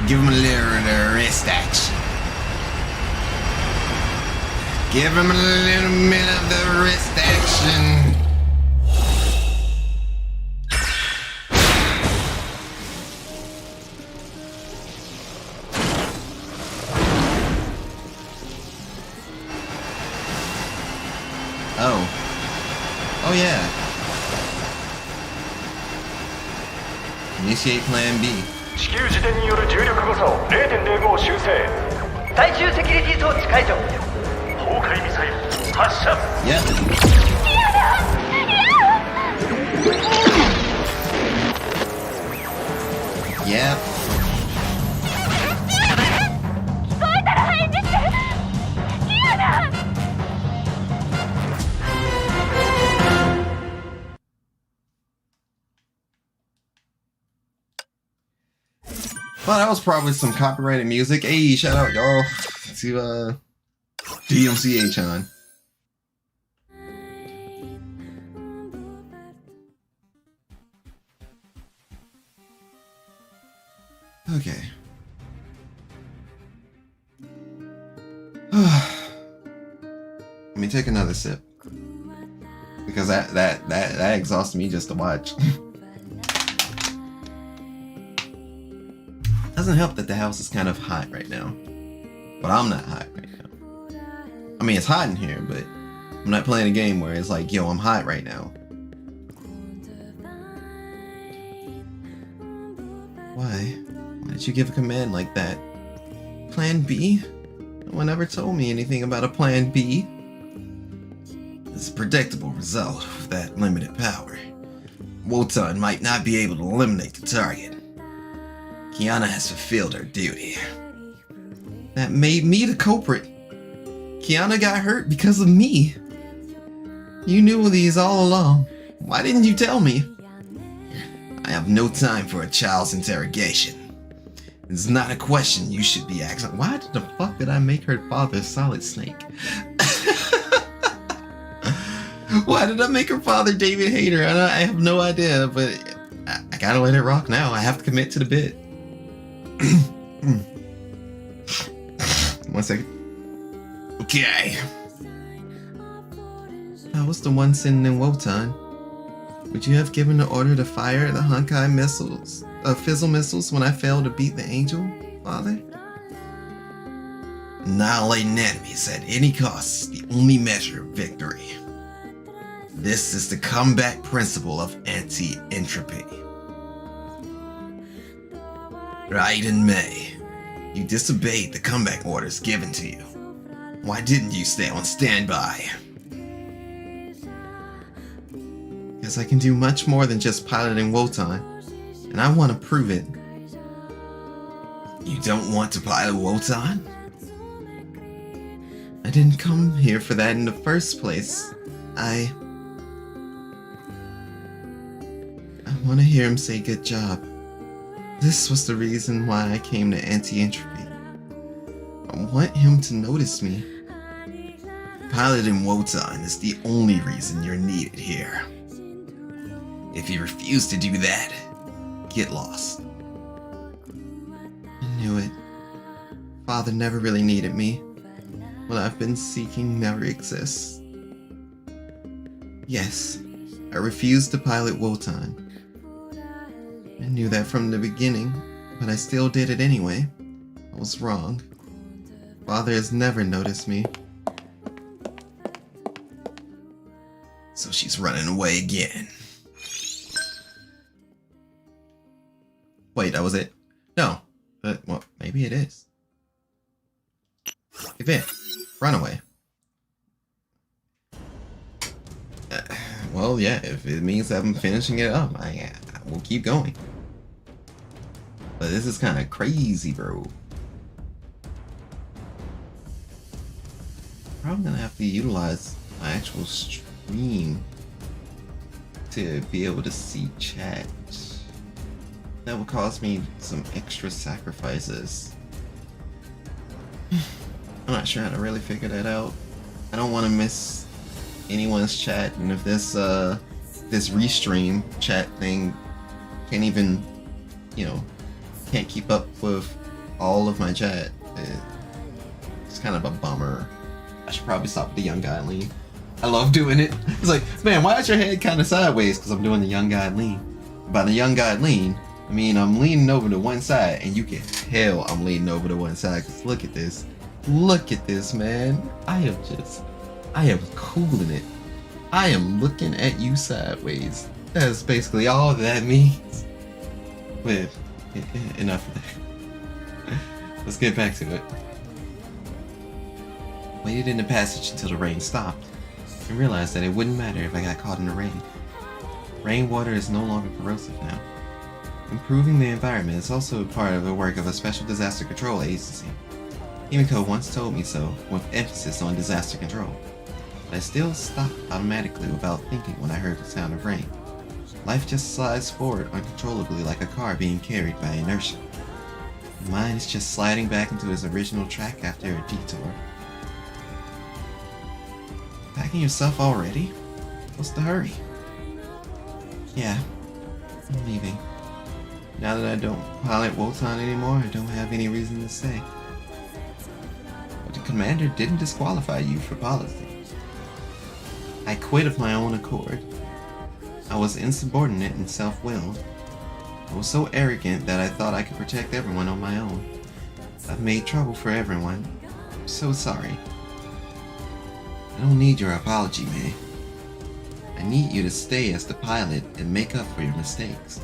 Give him a little wrist action. Give him a little bit of the wrist action. Oh yeah. Initiate Plan B. 地球自転による重力誤差を 0.05 修正。最終セキュリティ装置解除。崩壊ミサイル発射。Yep. Yep. 聞こえたら返事して。嫌だ。Well, that was probably some copyrighted music. Hey, shout out y'all to DMCH on. Okay. Let me take another sip. Because that exhausts me just to watch. Doesn't help that the house is kind of hot right now. But I'm not hot right now. I mean, it's hot in here, but I'm not playing a game where it's like, yo, I'm hot right now. Why? Why did you give a command like that? Plan B? No one ever told me anything about a plan B. It's a predictable result of that limited power. Wotan might not be able to eliminate the target. Kiana has fulfilled her duty. That made me the culprit. Kiana got hurt because of me. You knew these all along. Why didn't you tell me? I have no time for a child's interrogation. It's not a question you should be asking. Why the fuck did I make her father Solid Snake? Why did I make her father David Hayter? I have no idea, but I gotta let it rock now. I have to commit to the bit. 1 second. Okay. I was the one sitting in Wotan. Would you have given the order to fire the Honkai missiles, fizzle missiles when I failed to beat the angel, father? Annihilating enemies at any cost is the only measure of victory. This is the comeback principle of anti-entropy. Raiden Mei, you disobeyed the comeback orders given to you. Why didn't you stay on standby? Because I can do much more than just piloting Wotan, and I want to prove it. You don't want to pilot Wotan? I didn't come here for that in the first place. I want to hear him say good job. This was the reason why I came to anti-entropy. I want him to notice me. Piloting Wotan is the only reason you're needed here. If you refuse to do that, get lost. I knew it. Father never really needed me. What I've been seeking never exists. Yes, I refused to pilot Wotan. I knew that from the beginning, but I still did it anyway. I was wrong. Father has never noticed me. So she's running away again. Wait, that was it? No. Well, maybe it is. Event. Runaway. Well, yeah, if it means I'm finishing it up, I will keep going. But this is kind of crazy, bro. Probably gonna have to utilize my actual stream to be able to see chat. That would cost me some extra sacrifices. I'm not sure how to really figure that out. I don't want to miss anyone's chat, and if this this restream chat thing can't even, you know, can't keep up with all of my chat, it's kind of a bummer. I should probably stop with the young guy lean. I love doing it. It's like, man, why is your head kind of sideways? Because I'm doing the young guy lean. By the young guy lean, I mean I'm leaning over to one side, and you can tell I'm leaning over to one side. Because look at this. Look at this, man. I am cooling it. I am looking at you sideways. That's basically all that means. But enough of that. Let's get back to it. Waited in the passage until the rain stopped, and realized that it wouldn't matter if I got caught in the rain. Rainwater is no longer corrosive now. Improving the environment is also a part of the work of a special disaster control agency. Himiko once told me so, with emphasis on disaster control. But I still stopped automatically without thinking when I heard the sound of rain. Life just slides forward uncontrollably like a car being carried by inertia. Mine is just sliding back into its original track after a detour. Packing yourself already? What's the hurry? Yeah, I'm leaving. Now that I don't pilot Wotan anymore, I don't have any reason to stay. But the commander didn't disqualify you for piloting. I quit of my own accord. I was insubordinate and self-willed. I was so arrogant that I thought I could protect everyone on my own. I've made trouble for everyone. I'm so sorry. I don't need your apology, May. I need you to stay as the pilot and make up for your mistakes.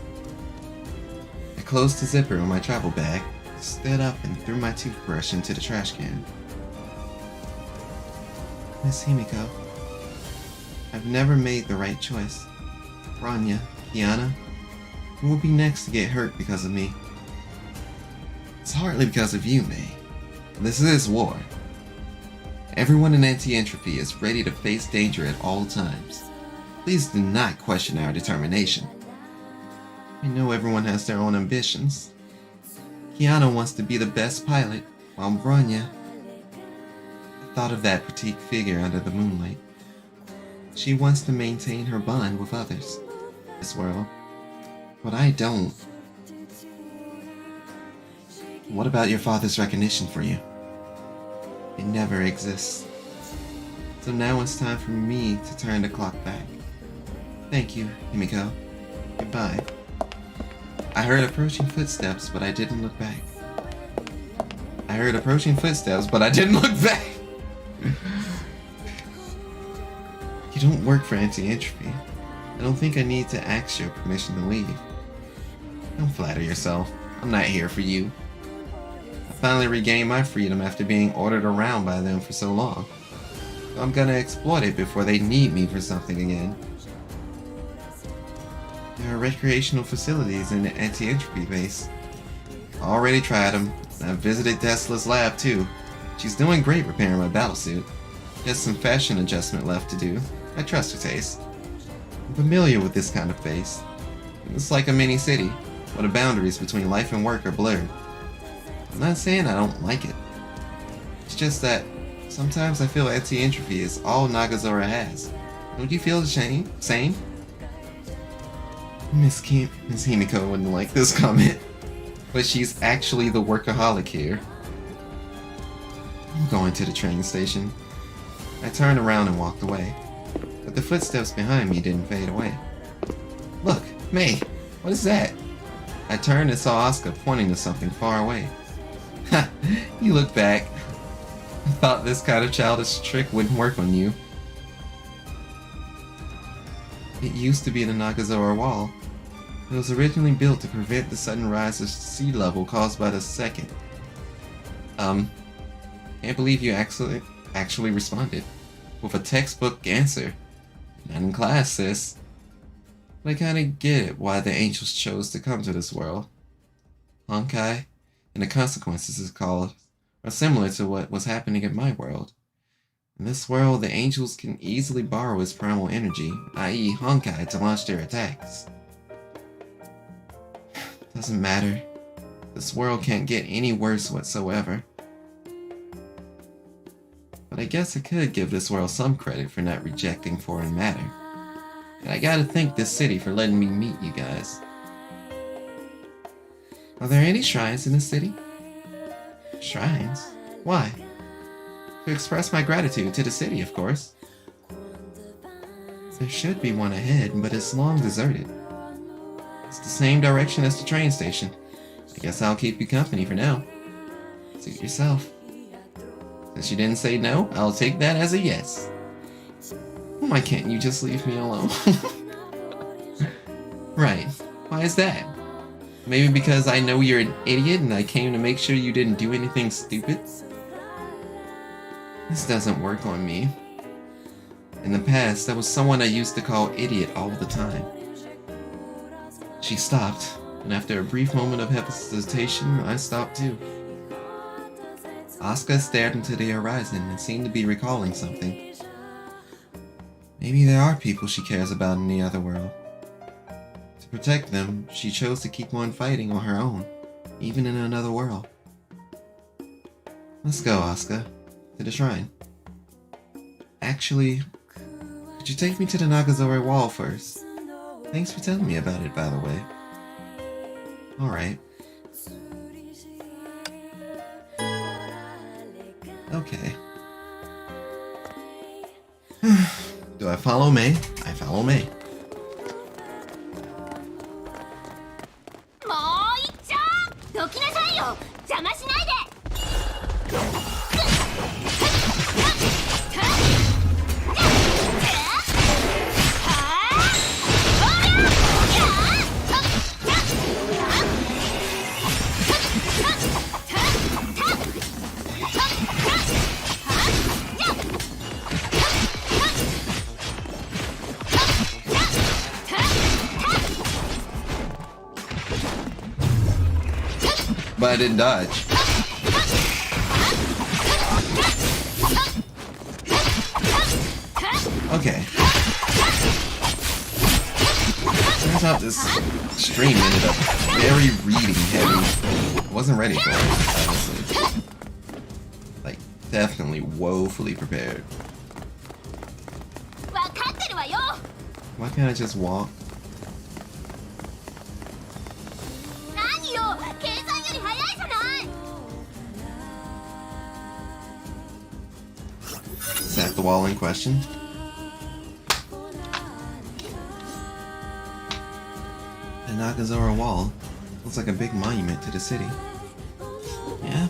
I closed the zipper on my travel bag, stood up and threw my toothbrush into the trash can. Miss Himiko, I've never made the right choice. Ranya, Kiana, who will be next to get hurt because of me? It's hardly because of you, May. This is war. Everyone in anti-entropy is ready to face danger at all times. Please do not question our determination. I know everyone has their own ambitions. Kiana wants to be the best pilot, while Bronya... I thought of that petite figure under the moonlight. She wants to maintain her bond with others in this world, but I don't. What about your father's recognition for you? It never exists. So now it's time for me to turn the clock back. Thank you, Himiko. Goodbye. I heard approaching footsteps, but I didn't look back. You don't work for anti-entropy. I don't think I need to ask your permission to leave. Don't flatter yourself. I'm not here for you. I finally regained my freedom after being ordered around by them for so long. So I'm gonna exploit it before they need me for something again. There are recreational facilities in the anti-entropy base. I already tried them. I visited Tesla's lab too. She's doing great repairing my battlesuit. Just some fashion adjustment left to do. I trust her taste. I'm familiar with this kind of base. It's like a mini city, where the boundaries between life and work are blurred. I'm not saying I don't like it. It's just that sometimes I feel anti-entropy is all Nagazora has. Don't you feel the same? Miss Himiko wouldn't like this comment, but she's actually the workaholic here. I'm going to the train station. I turned around and walked away, but the footsteps behind me didn't fade away. Look, May, what is that? I turned and saw Asuka pointing to something far away. Ha! You look back. I thought this kind of childish trick wouldn't work on you. It used to be the Nagazora Wall. It was originally built to prevent the sudden rise of sea level caused by the second. Can't believe you actually responded with a textbook answer. Not in class, sis. But I kinda get it why the angels chose to come to this world. Honkai and the consequences it's caused are similar to what was happening in my world. In this world, the angels can easily borrow its primal energy, i.e. Honkai, to launch their attacks. Doesn't matter. This world can't get any worse whatsoever. But I guess I could give this world some credit for not rejecting foreign matter. And I gotta thank this city for letting me meet you guys. Are there any shrines in this city? Shrines? Why? To express my gratitude to the city, of course. There should be one ahead, but it's long deserted. It's the same direction as the train station. I guess I'll keep you company for now. Suit yourself. Since you didn't say no, I'll take that as a yes. Why can't you just leave me alone? Right. Why is that? Maybe because I know you're an idiot and I came to make sure you didn't do anything stupid? This doesn't work on me. In the past, there was someone I used to call idiot all the time. She stopped, and after a brief moment of hesitation, I stopped too. Asuka stared into the horizon and seemed to be recalling something. Maybe there are people she cares about in the other world. To protect them, she chose to keep on fighting on her own, even in another world. Let's go, Asuka. To the shrine. Actually, could you take me to the Nagazora Wall first? Thanks for telling me about it, by the way. Alright. Okay. Do I follow May? I follow May. もう一丁どきなさいよ邪魔しないで But I didn't dodge. Okay. Turns out this stream ended up very reading heavy. I wasn't ready for it, honestly. Like, definitely woefully prepared. Why can't I just walk? Is that the wall in question? The Nagazora wall looks like a big monument to the city. Yeah.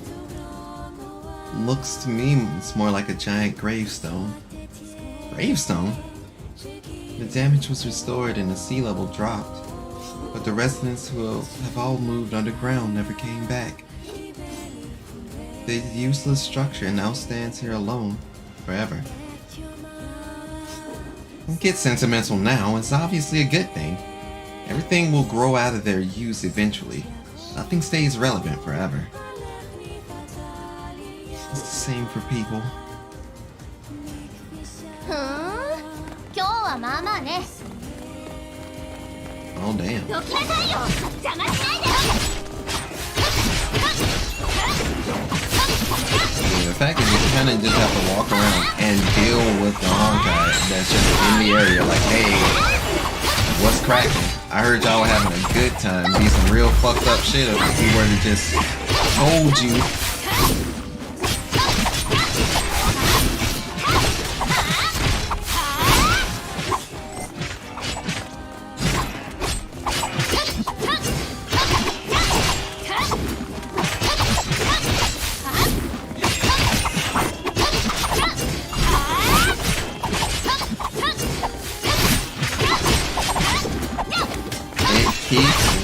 Looks to me it's more like a giant gravestone. Gravestone? The damage was restored and the sea level dropped, but the residents who have all moved underground never came back. The useless structure now stands here alone, forever. Don't get sentimental now, it's obviously a good thing. Everything will grow out of their use eventually. Nothing stays relevant forever. It's the same for people. Oh damn. The fact is you kinda just have to walk around and deal with the Honkai that's just in the area like, hey, what's cracking? I heard y'all were having a good time. Be some real fucked up shit if we were to just told you.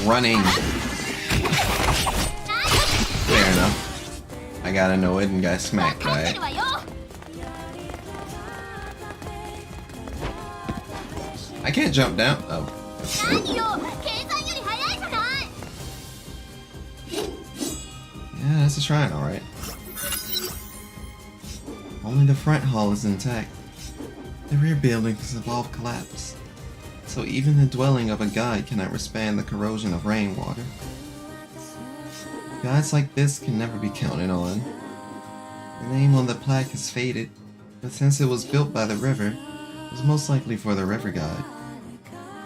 Running. Fair enough. I gotta know it and got smacked by it. I can't jump down. Oh. Yeah, that's a shrine, alright. Only the front hall is intact. The rear buildings have all collapsed. So even the dwelling of a god cannot withstand the corrosion of rainwater. Gods like this can never be counted on. The name on the plaque has faded, but since it was built by the river, it was most likely for the river god.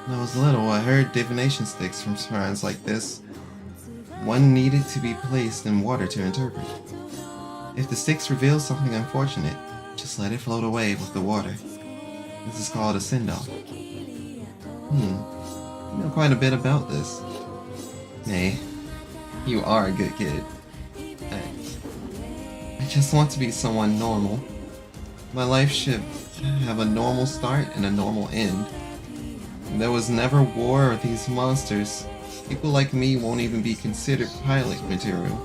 When I was little, I heard divination sticks from shrines like this. One needed to be placed in water to interpret. If the sticks reveal something unfortunate, just let it float away with the water. This is called a send-off. You know quite a bit about this. Hey, you are a good kid. I just want to be someone normal. My life should have a normal start and a normal end. There was never war or these monsters. People like me won't even be considered pilot material.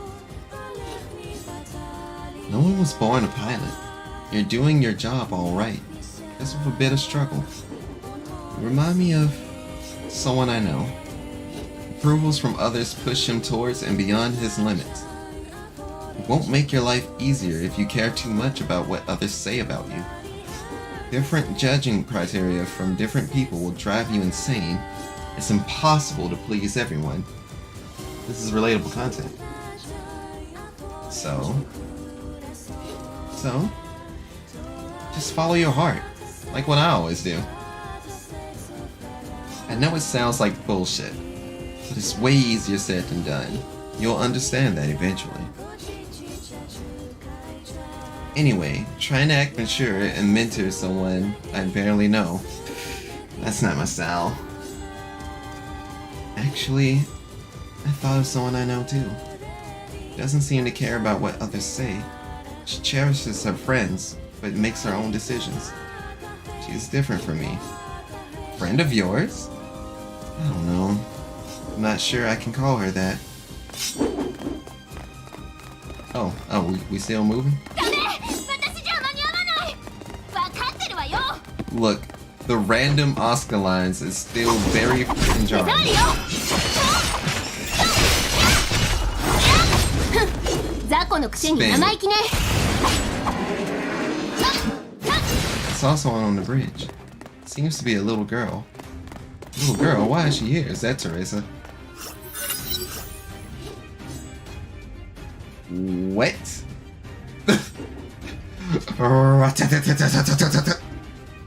No one was born a pilot. You're doing your job alright, just with a bit of struggle. You remind me of someone I know. Approvals from others push him towards and beyond his limits. It won't make your life easier if you care too much about what others say about you. Different judging criteria from different people will drive you insane. It's impossible to please everyone. This is relatable content. So, just follow your heart, like what I always do. I know it sounds like bullshit, but it's way easier said than done. You'll understand that eventually. Anyway, trying to act mature and mentor someone I barely know, that's not my style. Actually, I thought of someone I know too. Doesn't seem to care about what others say. She cherishes her friends, but makes her own decisions. She's different from me. Friend of yours? I don't know. I'm not sure I can call her that. Oh, we still moving? Look, the random Oscar lines is still very freaking jarring. It's also on the bridge. Seems to be a little girl. Little girl? Why is she here? Is that Teresa? What?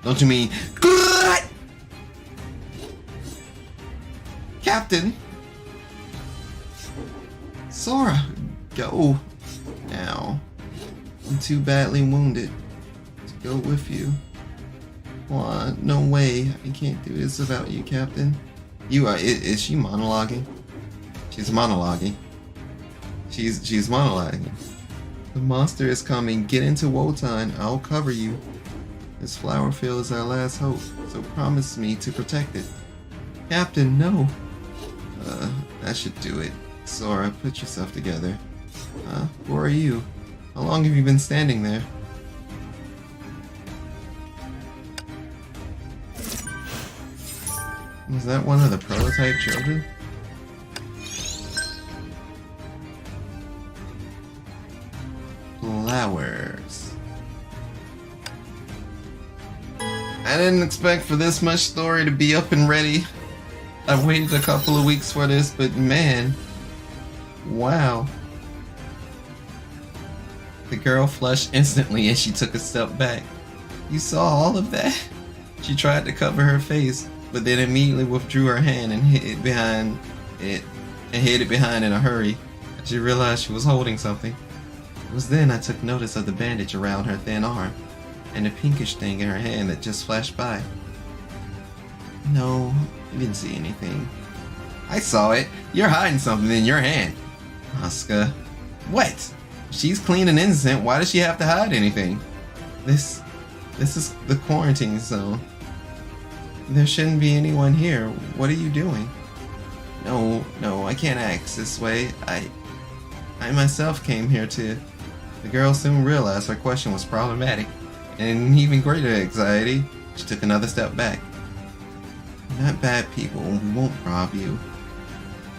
Don't you mean good? Captain? Sora, go now. I'm too badly wounded to go with you. What? No way. I can't do this without you, Captain. You are. Is she monologuing? She's monologuing. She's monologuing. The monster is coming. Get into Wotan. I'll cover you. This flower field is our last hope, so promise me to protect it. Captain, no. That should do it. Sora, put yourself together. Who are you? How long have you been standing there? Was that one of the prototype children? Flowers. I didn't expect for this much story to be up and ready. I waited a couple of weeks for this, but man, wow. The girl flushed instantly and she took a step back. You saw all of that? She tried to cover her face, but then immediately withdrew her hand and hid it behind in a hurry. She realized she was holding something. It was then I took notice of the bandage around her thin arm, and the pinkish thing in her hand that just flashed by. No, you didn't see anything. I saw it. You're hiding something in your hand. Asuka. What? She's clean and innocent. Why does she have to hide anything? This is the quarantine zone. There shouldn't be anyone here. What are you doing? No, I can't act this way. I myself came here to... The girl soon realized her question was problematic, and in even greater anxiety, she took another step back. We're not bad people. We won't rob you.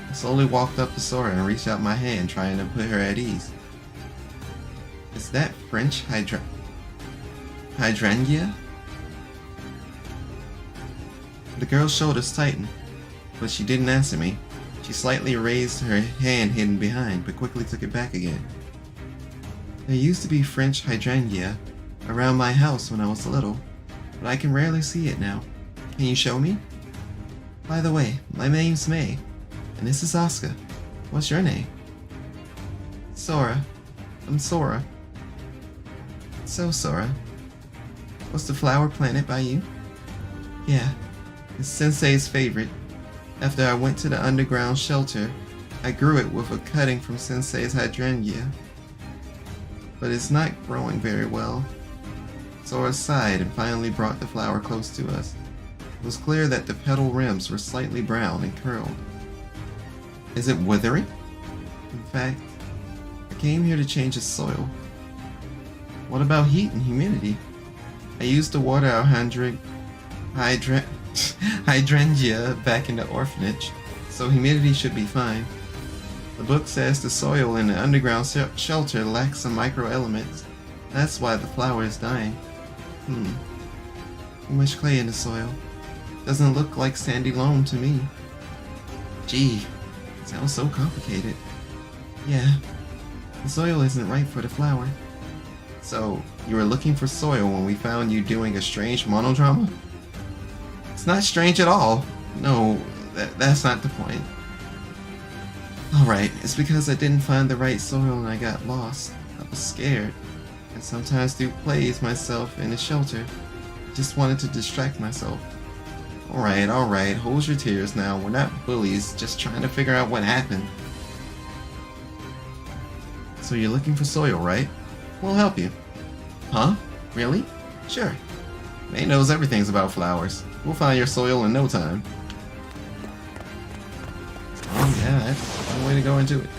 I slowly walked up to Sora and reached out my hand, trying to put her at ease. Is that French hydrangea? The girl's shoulders tightened, but she didn't answer me. She slightly raised her hand hidden behind, but quickly took it back again. There used to be French hydrangea around my house when I was little, but I can rarely see it now. Can you show me? By the way, my name's May, and this is Asuka. What's your name? Sora. I'm Sora. So, Sora, was the flower planted by you? Yeah, it's Sensei's favorite. After I went to the underground shelter, I grew it with a cutting from Sensei's hydrangea. But it's not growing very well. Sora sighed and finally brought the flower close to us. It was clear that the petal rims were slightly brown and curled. Is it withering? In fact, I came here to change its soil. What about heat and humidity? I used to water our hydrangea back in the orphanage, so humidity should be fine. The book says the soil in the underground shelter lacks some microelements. That's why the flower is dying. Too much clay in the soil. Doesn't look like sandy loam to me. Gee, it sounds so complicated. Yeah, the soil isn't right for the flower. So, you were looking for soil when we found you doing a strange monodrama? It's not strange at all. No, that's not the point. Alright, it's because I didn't find the right soil and I got lost. I was scared. I sometimes do plays myself in a shelter. I just wanted to distract myself. Alright, hold your tears now. We're not bullies, just trying to figure out what happened. So you're looking for soil, right? We'll help you. Huh? Really? Sure. May knows everything about flowers. We'll find your soil in no time. Oh yeah, that's one way to go into it.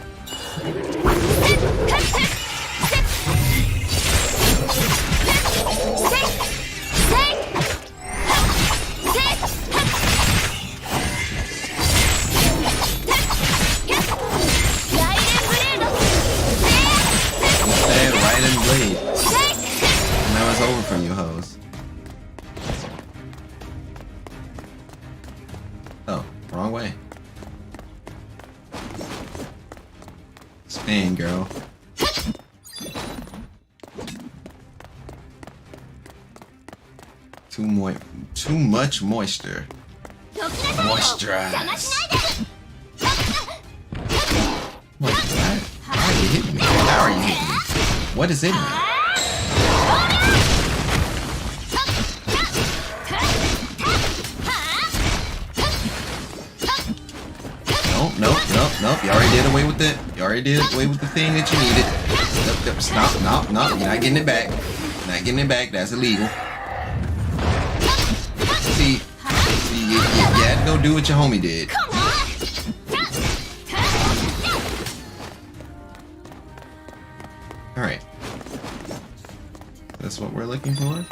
Right and blade. And that was over for you hoes. Too much moisture. どきなさいよ Moisturize. 邪魔しないで Wait, why are you hitting me? How are you hitting me? What is in me? Nope. You already did away with it. You already did away with the thing that you needed. Nope. Stop. No. You're not getting it back. You're not getting it back. That's illegal. See, you had to go do what your homie did. Come on Alright. That's what we're looking for?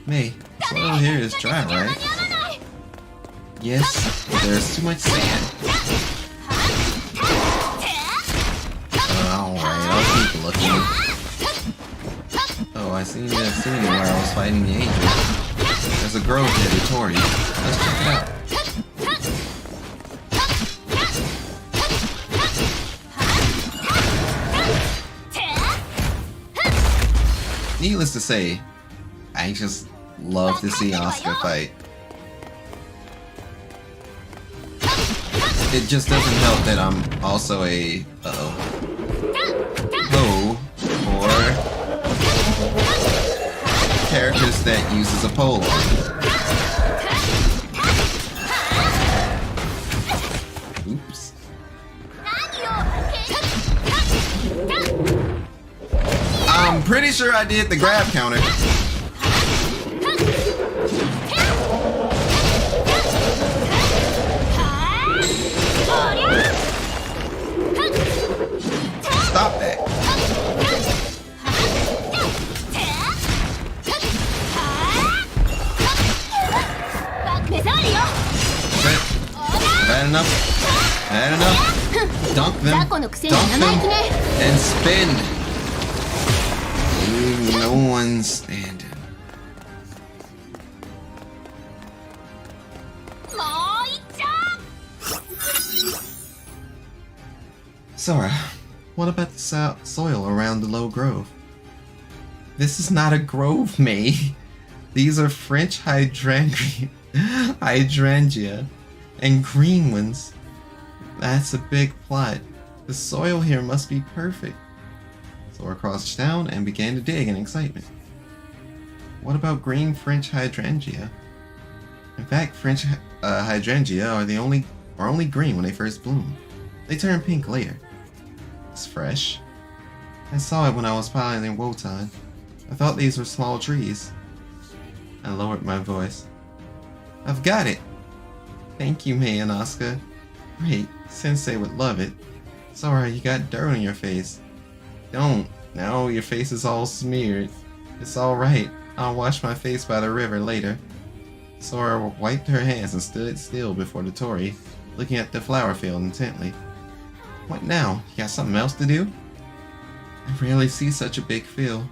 May, soil here is dry, right? Yes, there's too much sand. Alright, I'll keep looking. Oh, I seen that scene where I was fighting the angel. There's a grove near the Tori. Let's check it out. Needless to say, I just love to see Asuka fight. It just doesn't help that I'm also a for characters that uses a pole arm. Oops. I'm pretty sure I did the grab counter. Stop that. Bad enough. Dunk them. And spin. No one's standing. Sora, what about the soil around the low grove? This is not a grove, May. These are French hydrangea and green ones. That's a big plot. The soil here must be perfect. Sora crouched down and began to dig in excitement. What about green French hydrangea? In fact, French hydrangea are only green when they first bloom. They turn pink later. It's fresh. I saw it when I was piloting Wotan. I thought these were small trees. I lowered my voice. I've got it. Thank you, Mei and Asuka. Great, Sensei would love it. Sora, you got dirt on your face. Don't. Now your face is all smeared. It's alright. I'll wash my face by the river later. Sora wiped her hands and stood still before the Tori, looking at the flower field intently. What now? You got something else to do? I rarely see such a big field.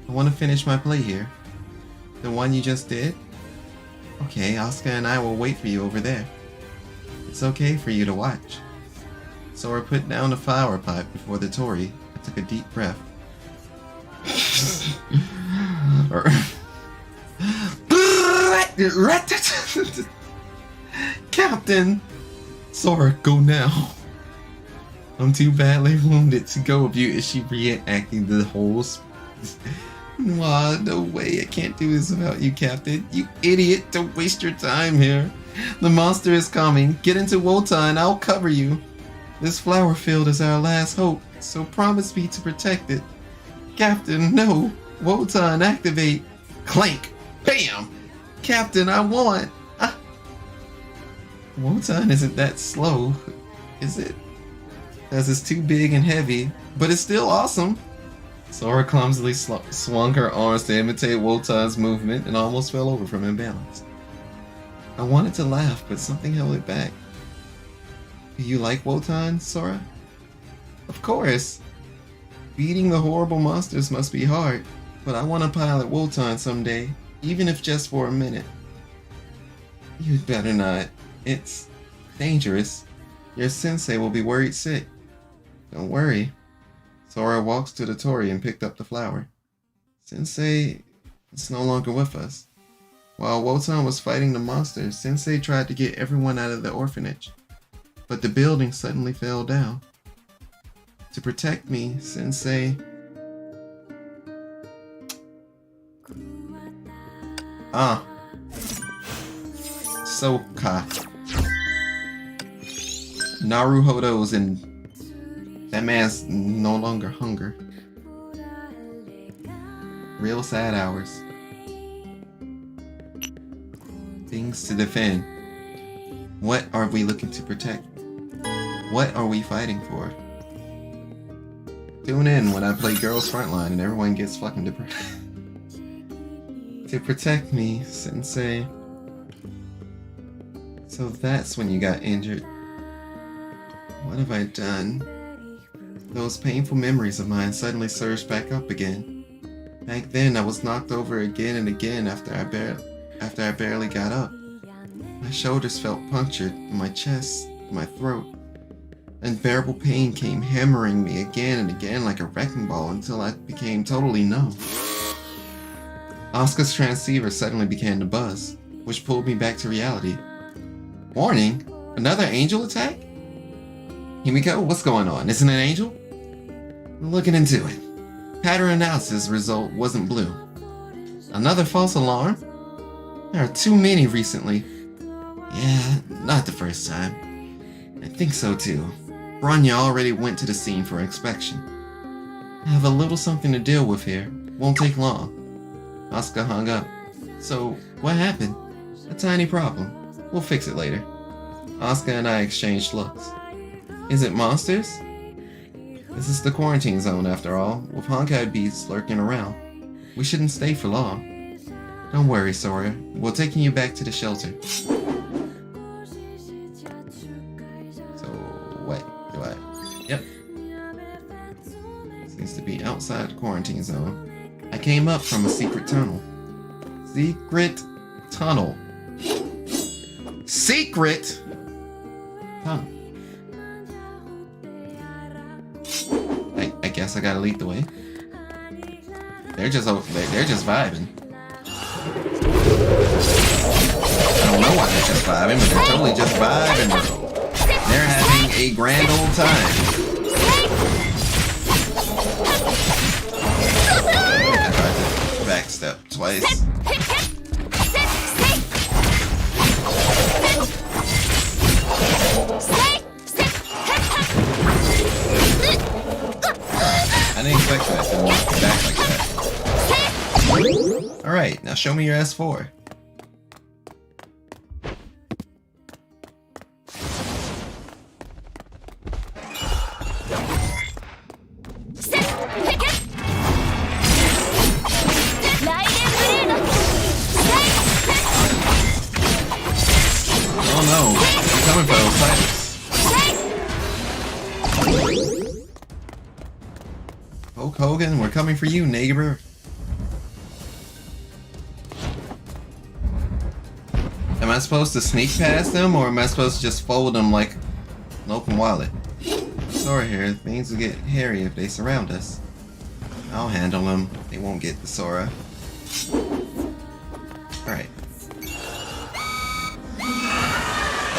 I want to finish my play here. The one you just did? Okay, Asuka and I will wait for you over there. It's okay for you to watch. Sora put down the flower pot before the Tori and took a deep breath. Captain! Sora, go now. I'm too badly wounded to go with you. Is she reenacting the whole Wow, no way, I can't do this without you, Captain. You idiot, don't waste your time here. The monster is coming. Get into Wotan, I'll cover you. This flower field is our last hope, so promise me to protect it. Captain, no. Wotan, activate. Clank. Bam! Captain, I want. Wotan isn't that slow, is it? Because it's too big and heavy, but it's still awesome. Sora clumsily swung her arms to imitate Wotan's movement and almost fell over from imbalance. I wanted to laugh, but something held it back. Do you like Wotan, Sora? Of course. Beating the horrible monsters must be hard, but I want to pilot Wotan someday, even if just for a minute. You'd better not. It's dangerous. Your sensei will be worried sick. Don't worry. Sora walks to the Tori and picked up the flower. Sensei is no longer with us. While Wotan was fighting the monsters, Sensei tried to get everyone out of the orphanage. But the building suddenly fell down. To protect me, Sensei... Soka. Naruhodo's and that man's no longer hunger. Real sad hours. Things to defend. What are we looking to protect? What are we fighting for? Tune in when I play Girls Frontline and everyone gets fucking depressed. To protect me, Sensei. So that's when you got injured. What have I done? Those painful memories of mine suddenly surged back up again. Back then, I was knocked over again and again after I barely got up. My shoulders felt punctured, and my chest, my throat. Unbearable pain came hammering me again and again like a wrecking ball until I became totally numb. Asuka's transceiver suddenly began to buzz, which pulled me back to reality. Warning? Another angel attack? Himiko, what's going on? Isn't it an angel? Looking into it. Pattern analysis result wasn't blue. Another false alarm? There are too many recently. Yeah, not the first time. I think so too. Bronya already went to the scene for inspection. I have a little something to deal with here. Won't take long. Asuka hung up. So, what happened? A tiny problem. We'll fix it later. Asuka and I exchanged looks. Is it monsters? This is the quarantine zone after all, with Honkai beasts lurking around. We shouldn't stay for long. Don't worry, Sora. We're taking you back to the shelter. So, what do I... Yep. Seems to be outside the quarantine zone. I came up from a secret tunnel. Secret tunnel. Secret tunnel. I guess I gotta lead the way. They're just vibing. I don't know why they're just vibing, but they're totally just vibing. They're having a grand old time. I tried to backstep twice. I didn't expect that to walk back like that. Alright, now show me your S4. Oh no, I'm coming for those fighters. Hulk Hogan, we're coming for you, neighbor. Am I supposed to sneak past them, or am I supposed to just fold them like an open wallet? Sora here, things will get hairy if they surround us. I'll handle them. They won't get the Sora. Alright.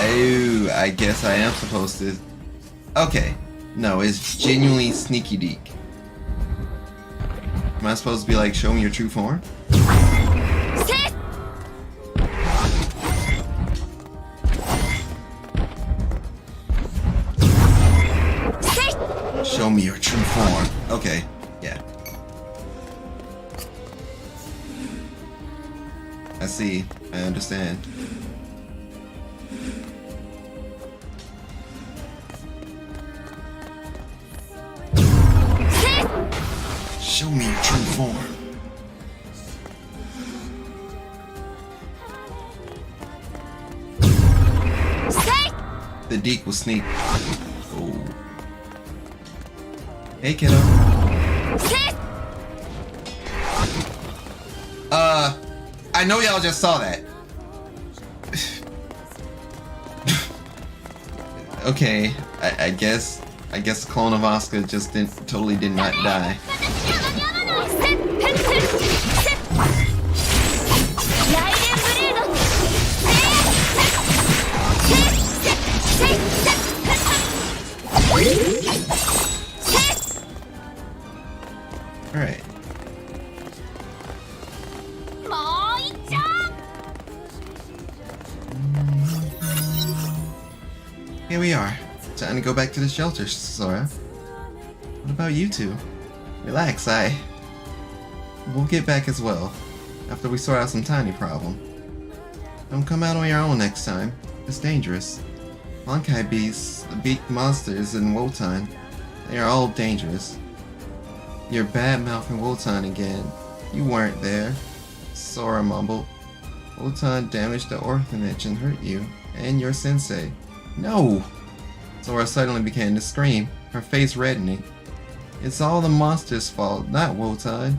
Oh, I guess I am supposed to... Okay. No, it's genuinely sneaky deek. Am I supposed to be like, show me your true form? Show me your true form. Okay, yeah. I see. I understand. Show me your true form. The Deke will sneak. Oh. Hey, kiddo. I know y'all just saw that. Okay, I guess the clone of Asuka just totally did not die. Here we are. Time to go back to the shelter, Sora. What about you two? Relax, we'll get back as well, after we sort out some tiny problem. Don't come out on your own next time. It's dangerous. Honkai beasts, the beak monsters, and Wotan, they are all dangerous. You're bad-mouthing Wotan again. You weren't there. Sora mumbled. Wotan damaged the orphanage and hurt you, and your sensei. No! Sora suddenly began to scream, her face reddening. It's all the monster's fault, not Wotan.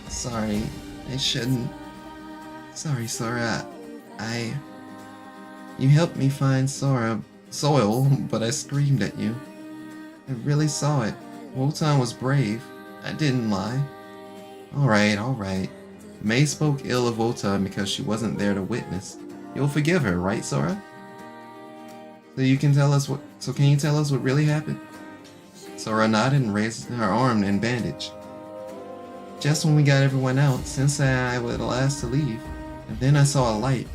Sorry, I shouldn't. Sorry, Sora. You helped me find soil, but I screamed at you. I really saw it. Wotan was brave. I didn't lie. Alright. May spoke ill of Wotan because she wasn't there to witness. You'll forgive her, right, Sora? Can you tell us what really happened? Sora nodded and raised her arm and bandage. Just when we got everyone out, Sensei and I were the last to leave, and then I saw a light.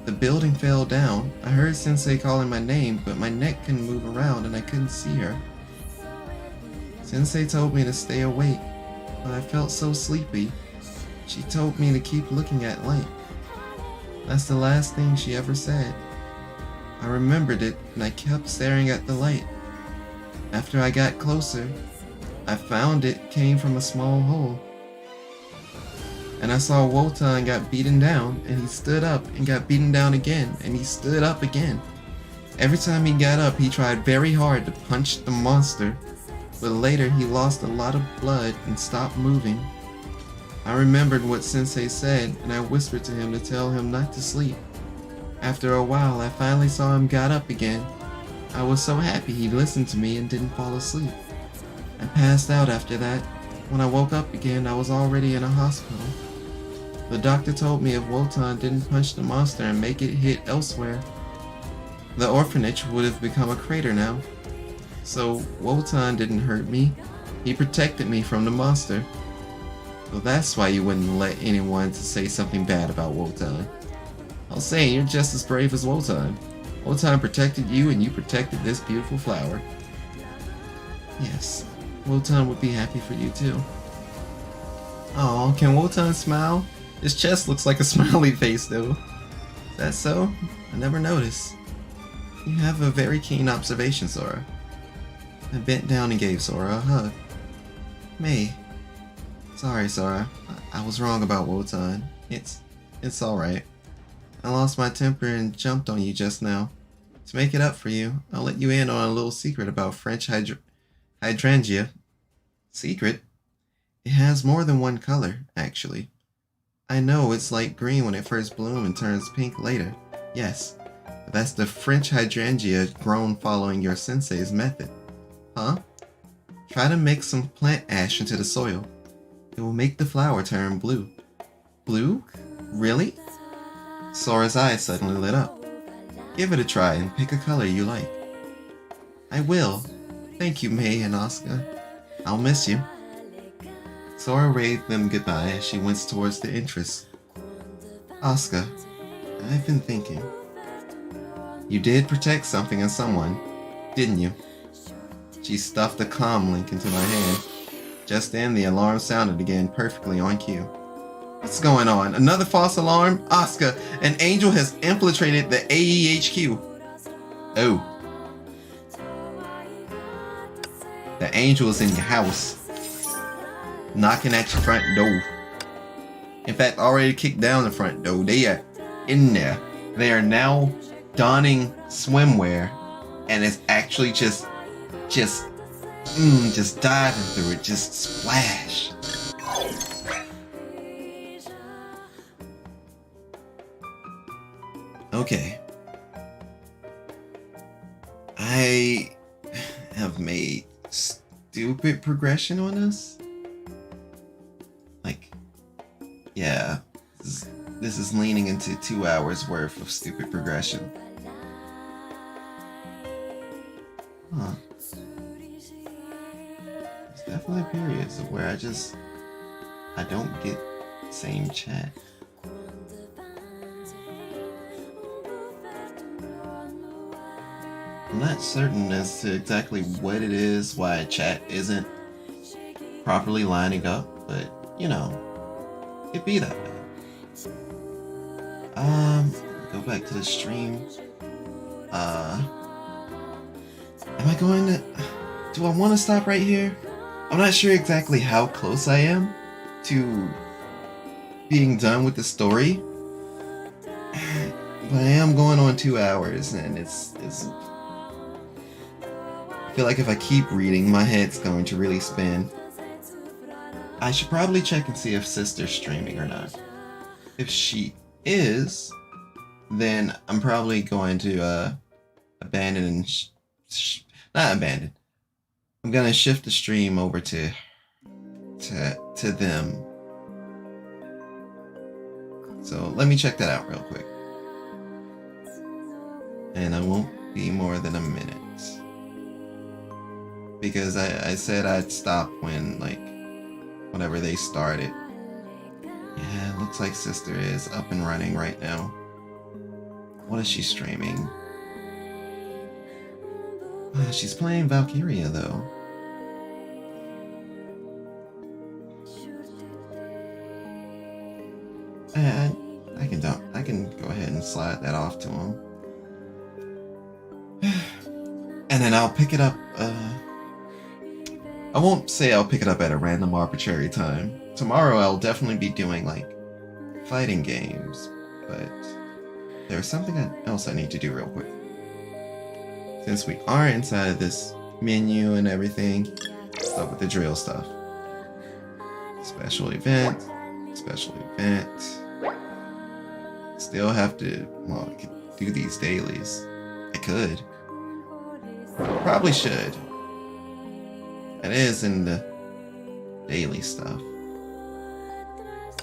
The building fell down. I heard Sensei calling my name, but my neck couldn't move around and I couldn't see her. Sensei told me to stay awake, but I felt so sleepy. She told me to keep looking at light. That's the last thing she ever said. I remembered it and I kept staring at the light. After I got closer, I found it came from a small hole. And I saw Wotan got beaten down, and he stood up and got beaten down again, and he stood up again. Every time he got up, he tried very hard to punch the monster, but later he lost a lot of blood and stopped moving. I remembered what Sensei said, and I whispered to him to tell him not to sleep. After a while, I finally saw him got up again. I was so happy he listened to me and didn't fall asleep. I passed out after that. When I woke up again, I was already in a hospital. The doctor told me if Wotan didn't punch the monster and make it hit elsewhere, the orphanage would have become a crater now. So Wotan didn't hurt me. He protected me from the monster. So that's why you wouldn't let anyone to say something bad about Wotan. I was saying, you're just as brave as Wotan. Wotan protected you and you protected this beautiful flower. Yes, Wotan would be happy for you too. Aw, can Wotan smile? His chest looks like a smiley face though. Is that so? I never noticed. You have a very keen observation, Sora. I bent down and gave Sora a hug. May. Sorry, Sora. I was wrong about Wotan. It's alright. I lost my temper and jumped on you just now. To make it up for you, I'll let you in on a little secret about French hydrangea. Secret? It has more than one color, actually. I know it's light green when it first blooms and turns pink later. Yes, but that's the French hydrangea grown following your sensei's method. Huh? Try to mix some plant ash into the soil. It will make the flower turn blue. Blue? Really? Sora's eyes suddenly lit up. Give it a try and pick a color you like. I will. Thank you, May and Asuka. I'll miss you. Sora waved them goodbye as she went towards the entrance. Asuka, I've been thinking. You did protect something and someone, didn't you? She stuffed the comm link into my hand. Just then, the alarm sounded again, perfectly on cue. What's going on? Another false alarm? Asuka, an angel has infiltrated the AEHQ. Oh. The angel is in your house, knocking at your front door. In fact, already kicked down the front door. They are in there. They are now donning swimwear, and it's actually just diving through it, just splash. Okay. I have made stupid progression on us. Like, yeah, this is leaning into 2 hours worth of stupid progression. Huh. There's definitely periods of where I don't get same chat. I'm not certain as to exactly what it is, why chat isn't properly lining up, but you know, it be that way. Go back to the stream. Am I going to... Do I want to stop right here? I'm not sure exactly how close I am to being done with the story. But I am going on 2 hours, and it's... I feel like if I keep reading, my head's going to really spin. I should probably check and see if Sister's streaming or not. If she is, then I'm probably going to abandon and not abandon. I'm gonna shift the stream over to them. So let me check that out real quick. And I won't be more than a minute. Because I said I'd stop when, like, whenever they started. Yeah, it looks like Sister is up and running right now. What is she streaming? She's playing Valkyria though. I can go ahead and slide that off to him. And then I'll pick it up, I won't say I'll pick it up at a random arbitrary time. Tomorrow I'll definitely be doing, like, fighting games, but there's something else I need to do real quick. Since we are inside this menu and everything, start with the drill stuff. Special event, special event. Still have to, well, I could do these dailies. I could. Probably should. It is in the daily stuff.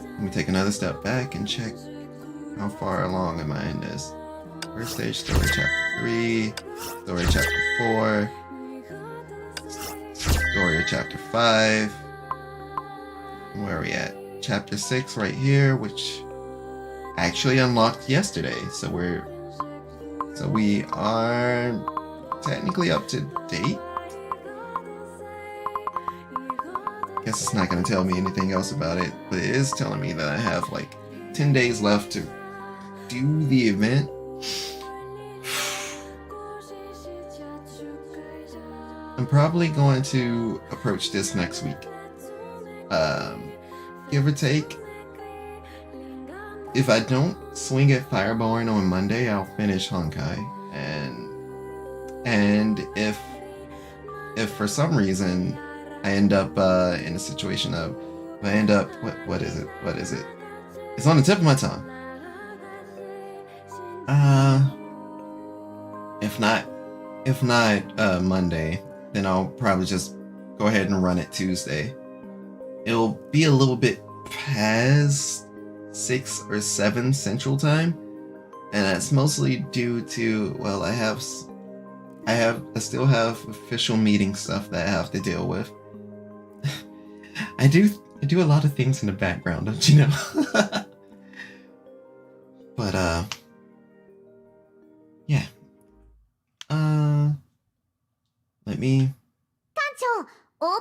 Let me take another step back and check how far along am I in this. First stage, story chapter 3, story chapter 4, story chapter 5. Where are we at? Chapter 6 right here, which actually unlocked yesterday. So we are technically up to date. Guess it's not going to tell me anything else about it, but it is telling me that I have like 10 days left to do the event. I'm probably going to approach this next week. Give or take. If I don't swing at Fireborn on Monday, I'll finish Honkai. And if for some reason I end up in a situation of, if I end up, what is it? It's on the tip of my tongue. If not Monday, then I'll probably just go ahead and run it Tuesday. It'll be a little bit past 6 or 7 Central Time, and that's mostly due to, well, I still have official meeting stuff that I have to deal with. I do a lot of things in the background, don't you know? But yeah. Let me. オープンワ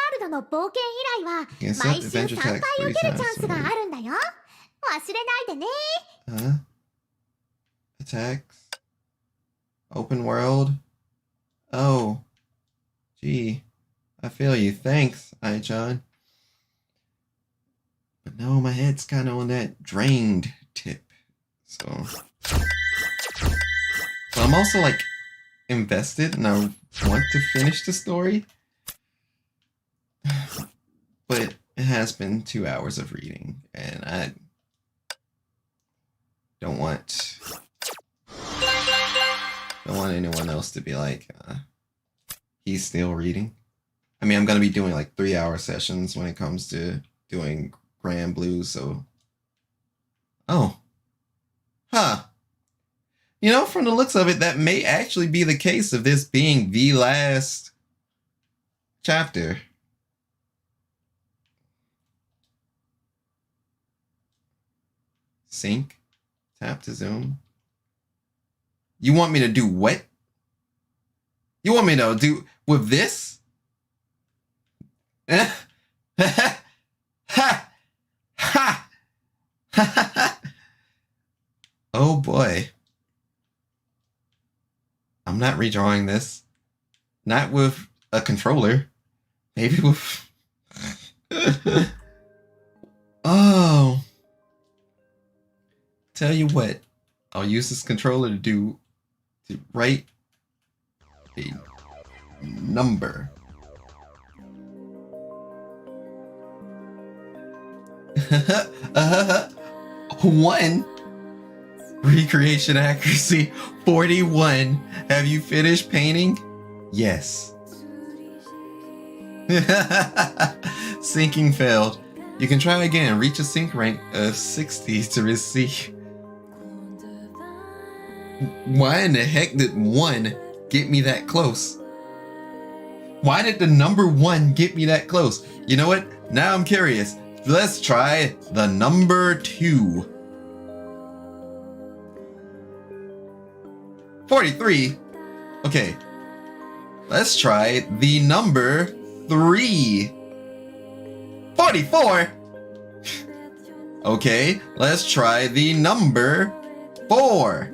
ールドの冒険依頼は毎週3回受けるチャンスがあるんだよ。忘れないでね。Attacks. Open world. Oh. Gee. I feel you. Thanks, Ai-chan. But no, my head's kind of on that drained tip. So I'm also like invested and I want to finish the story. But it has been 2 hours of reading, and I don't want anyone else to be like, he's still reading. I mean, I'm gonna be doing like 3-hour sessions when it comes to doing Grand Blue, so. Oh. Huh. You know, from the looks of it, that may actually be the case of this being the last chapter. Sync. Tap to zoom. You want me to do what? You want me to do with this? Ha ha ha ha. Oh boy. I'm not redrawing this. Not with a controller. Maybe with... Oh. Tell you what. I'll use this controller to write a number. One. Recreation accuracy 41. Have you finished painting? Yes. Syncing failed. You can try again. Reach a sync rank of 60 to receive. Why in the heck did 1 get me that close? Why did the number 1 get me that close? You know what? Now I'm curious. Let's try the number 2. 43. Okay. Let's try the number 3. 44. Okay. Let's try the number 4.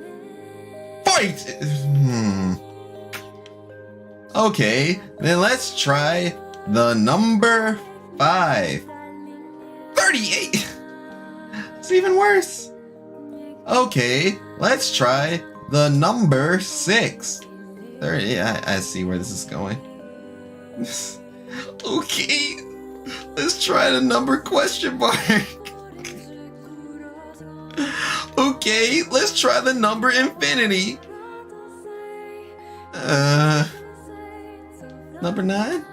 40. Okay. Then let's try the number 5. 38. It's even worse. Okay. Let's try the number 6. 30. I see where this is going. Okay. Let's try the number question mark. Okay, let's try the number infinity. Number 9?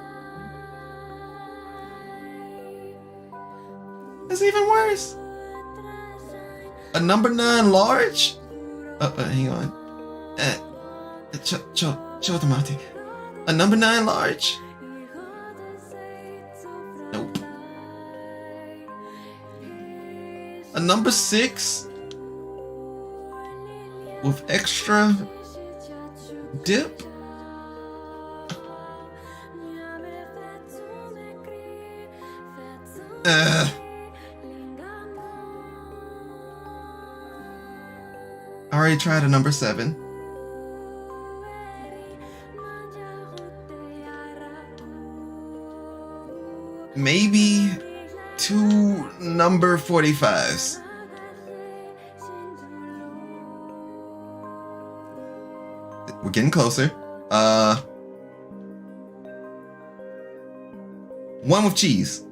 That's even worse. A number 9 large? Hang on. A number 9 large? Nope. A number 6 with extra dip? I already tried a number 7. Maybe 2 number 45s. We're getting closer. 1 with cheese.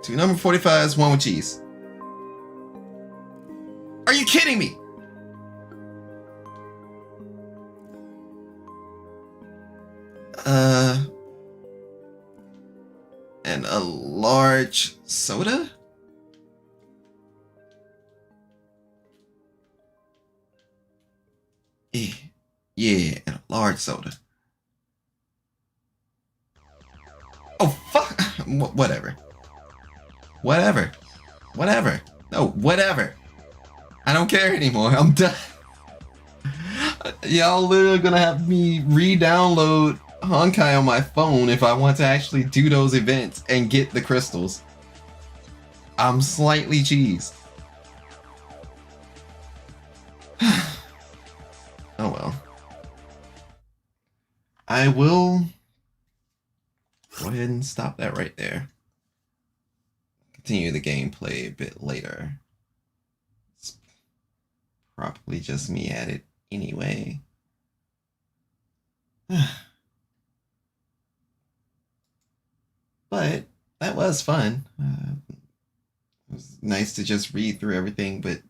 2 number 45s, 1 with cheese. Are you kidding me? And a large soda? Yeah, and a large soda. Oh, fuck. Whatever. No, whatever. I don't care anymore. I'm done. Y'all literally gonna have me re-download Honkai on my phone if I want to actually do those events and get the crystals. I'm slightly cheesed. Oh well. I will go ahead and stop that right there. Continue the gameplay a bit later. It's probably just me at it anyway. But that was fun. It was nice to just read through everything, but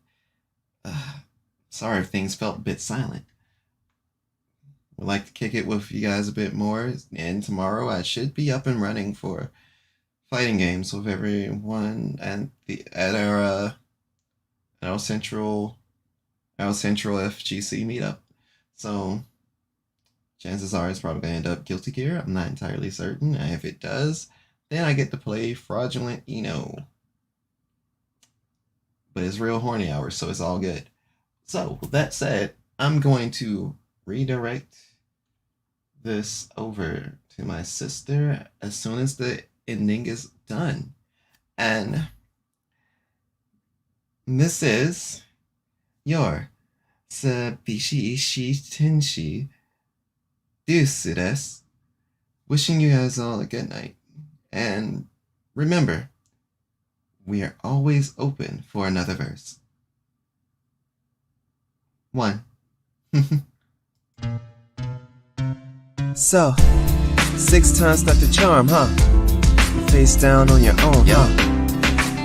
sorry if things felt a bit silent. Would like to kick it with you guys a bit more, and tomorrow I should be up and running for fighting games with everyone and at our Central FGC meetup. So chances are it's probably gonna end up Guilty Gear. I'm not entirely certain. And if it does, then I get to play Fraudulent Eno. But it's real horny hours, so it's all good. So, with that said, I'm going to redirect this over to my sister as soon as the ending is done. And this is your Sabishi Ishi Tenshi Desu desu. Wishing you guys all a good night. And remember, we are always open for another verse. 1. So, 6 times not the charm, huh? Face down on your own, huh?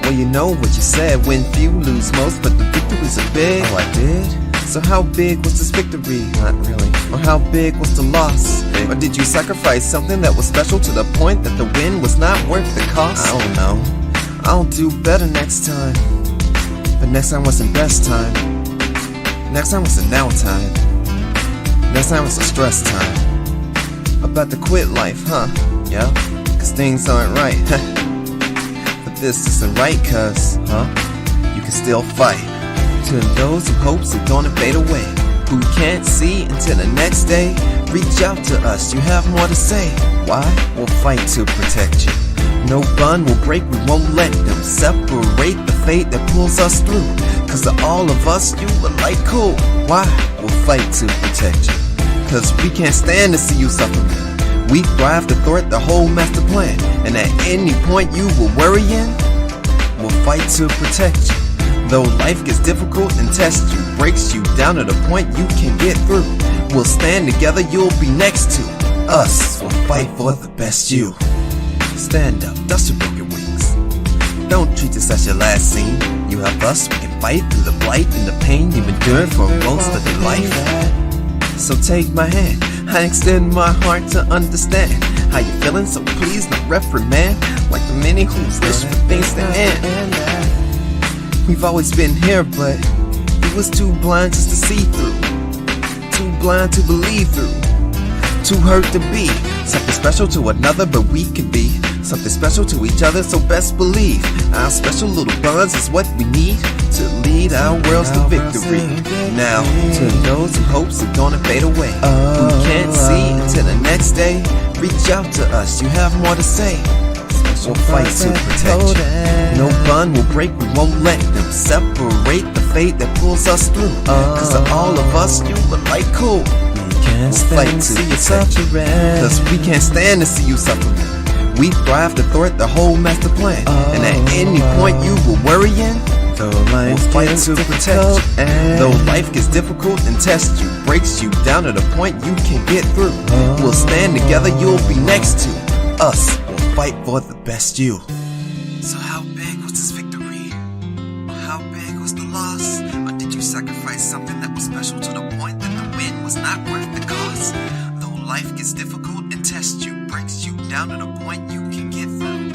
Well, you know what you said, win few, lose most, but the victories are big. Oh, I did? So how big was this victory? Not really. Or how big was the loss? Big. Or did you sacrifice something that was special to the point that the win was not worth the cost? I don't know. I'll do better next time. But next time wasn't best time. Next time was a now time. Next time was a stress time. About to quit life, huh? Yeah. Cause things aren't right. But this isn't right, cause, you can still fight. To those who hopes are gonna fade away, who can't see until the next day, reach out to us, you have more to say. Why? We'll fight to protect you. No bond will break, we won't let them separate the fate that pulls us through. Cause of all of us, you are like cool. Why? We'll fight to protect you. Cause we can't stand to see you suffer. We thrive to thwart the whole master plan. And at any point you were worrying, we'll fight to protect you. Though life gets difficult and tests you, breaks you down to the point you can get through, we'll stand together, you'll be next to us. We'll fight for the best you. Stand up, dust your broken wings. Don't treat this as your last scene. You have us, we can fight through the blight and the pain you've endured for most of your life. So take my hand, I extend my heart to understand how you're feeling, so please don't reprimand. Like the many who wish for things to end. We've always been here, but you was too blind just to see through. Too blind to believe through. Too hurt to be something special to another, but we can be something special to each other, so best believe our special little bonds is what we need to lead our worlds to victory. Now, to those whose hopes are gonna fade away, who can't see until the next day, reach out to us, you have more to say. We'll fight to protect you. No bond will break, we won't let them separate the fate that pulls us through. Cause of all of us, you look like cool. We'll fight to protect you. Cause we can't stand to see you suffering. We thrive to thwart the whole master plan. And at any point you were worrying, we'll fight to protect you. Though life gets difficult and tests you, breaks you down to the point you can get through, we'll stand together, you'll be next to us. Fight for the best you. So how big was this victory? Or how big was the loss? Or did you sacrifice something that was special to the point that the win was not worth the cost? Though life gets difficult and tests you, breaks you down to the point you can get through,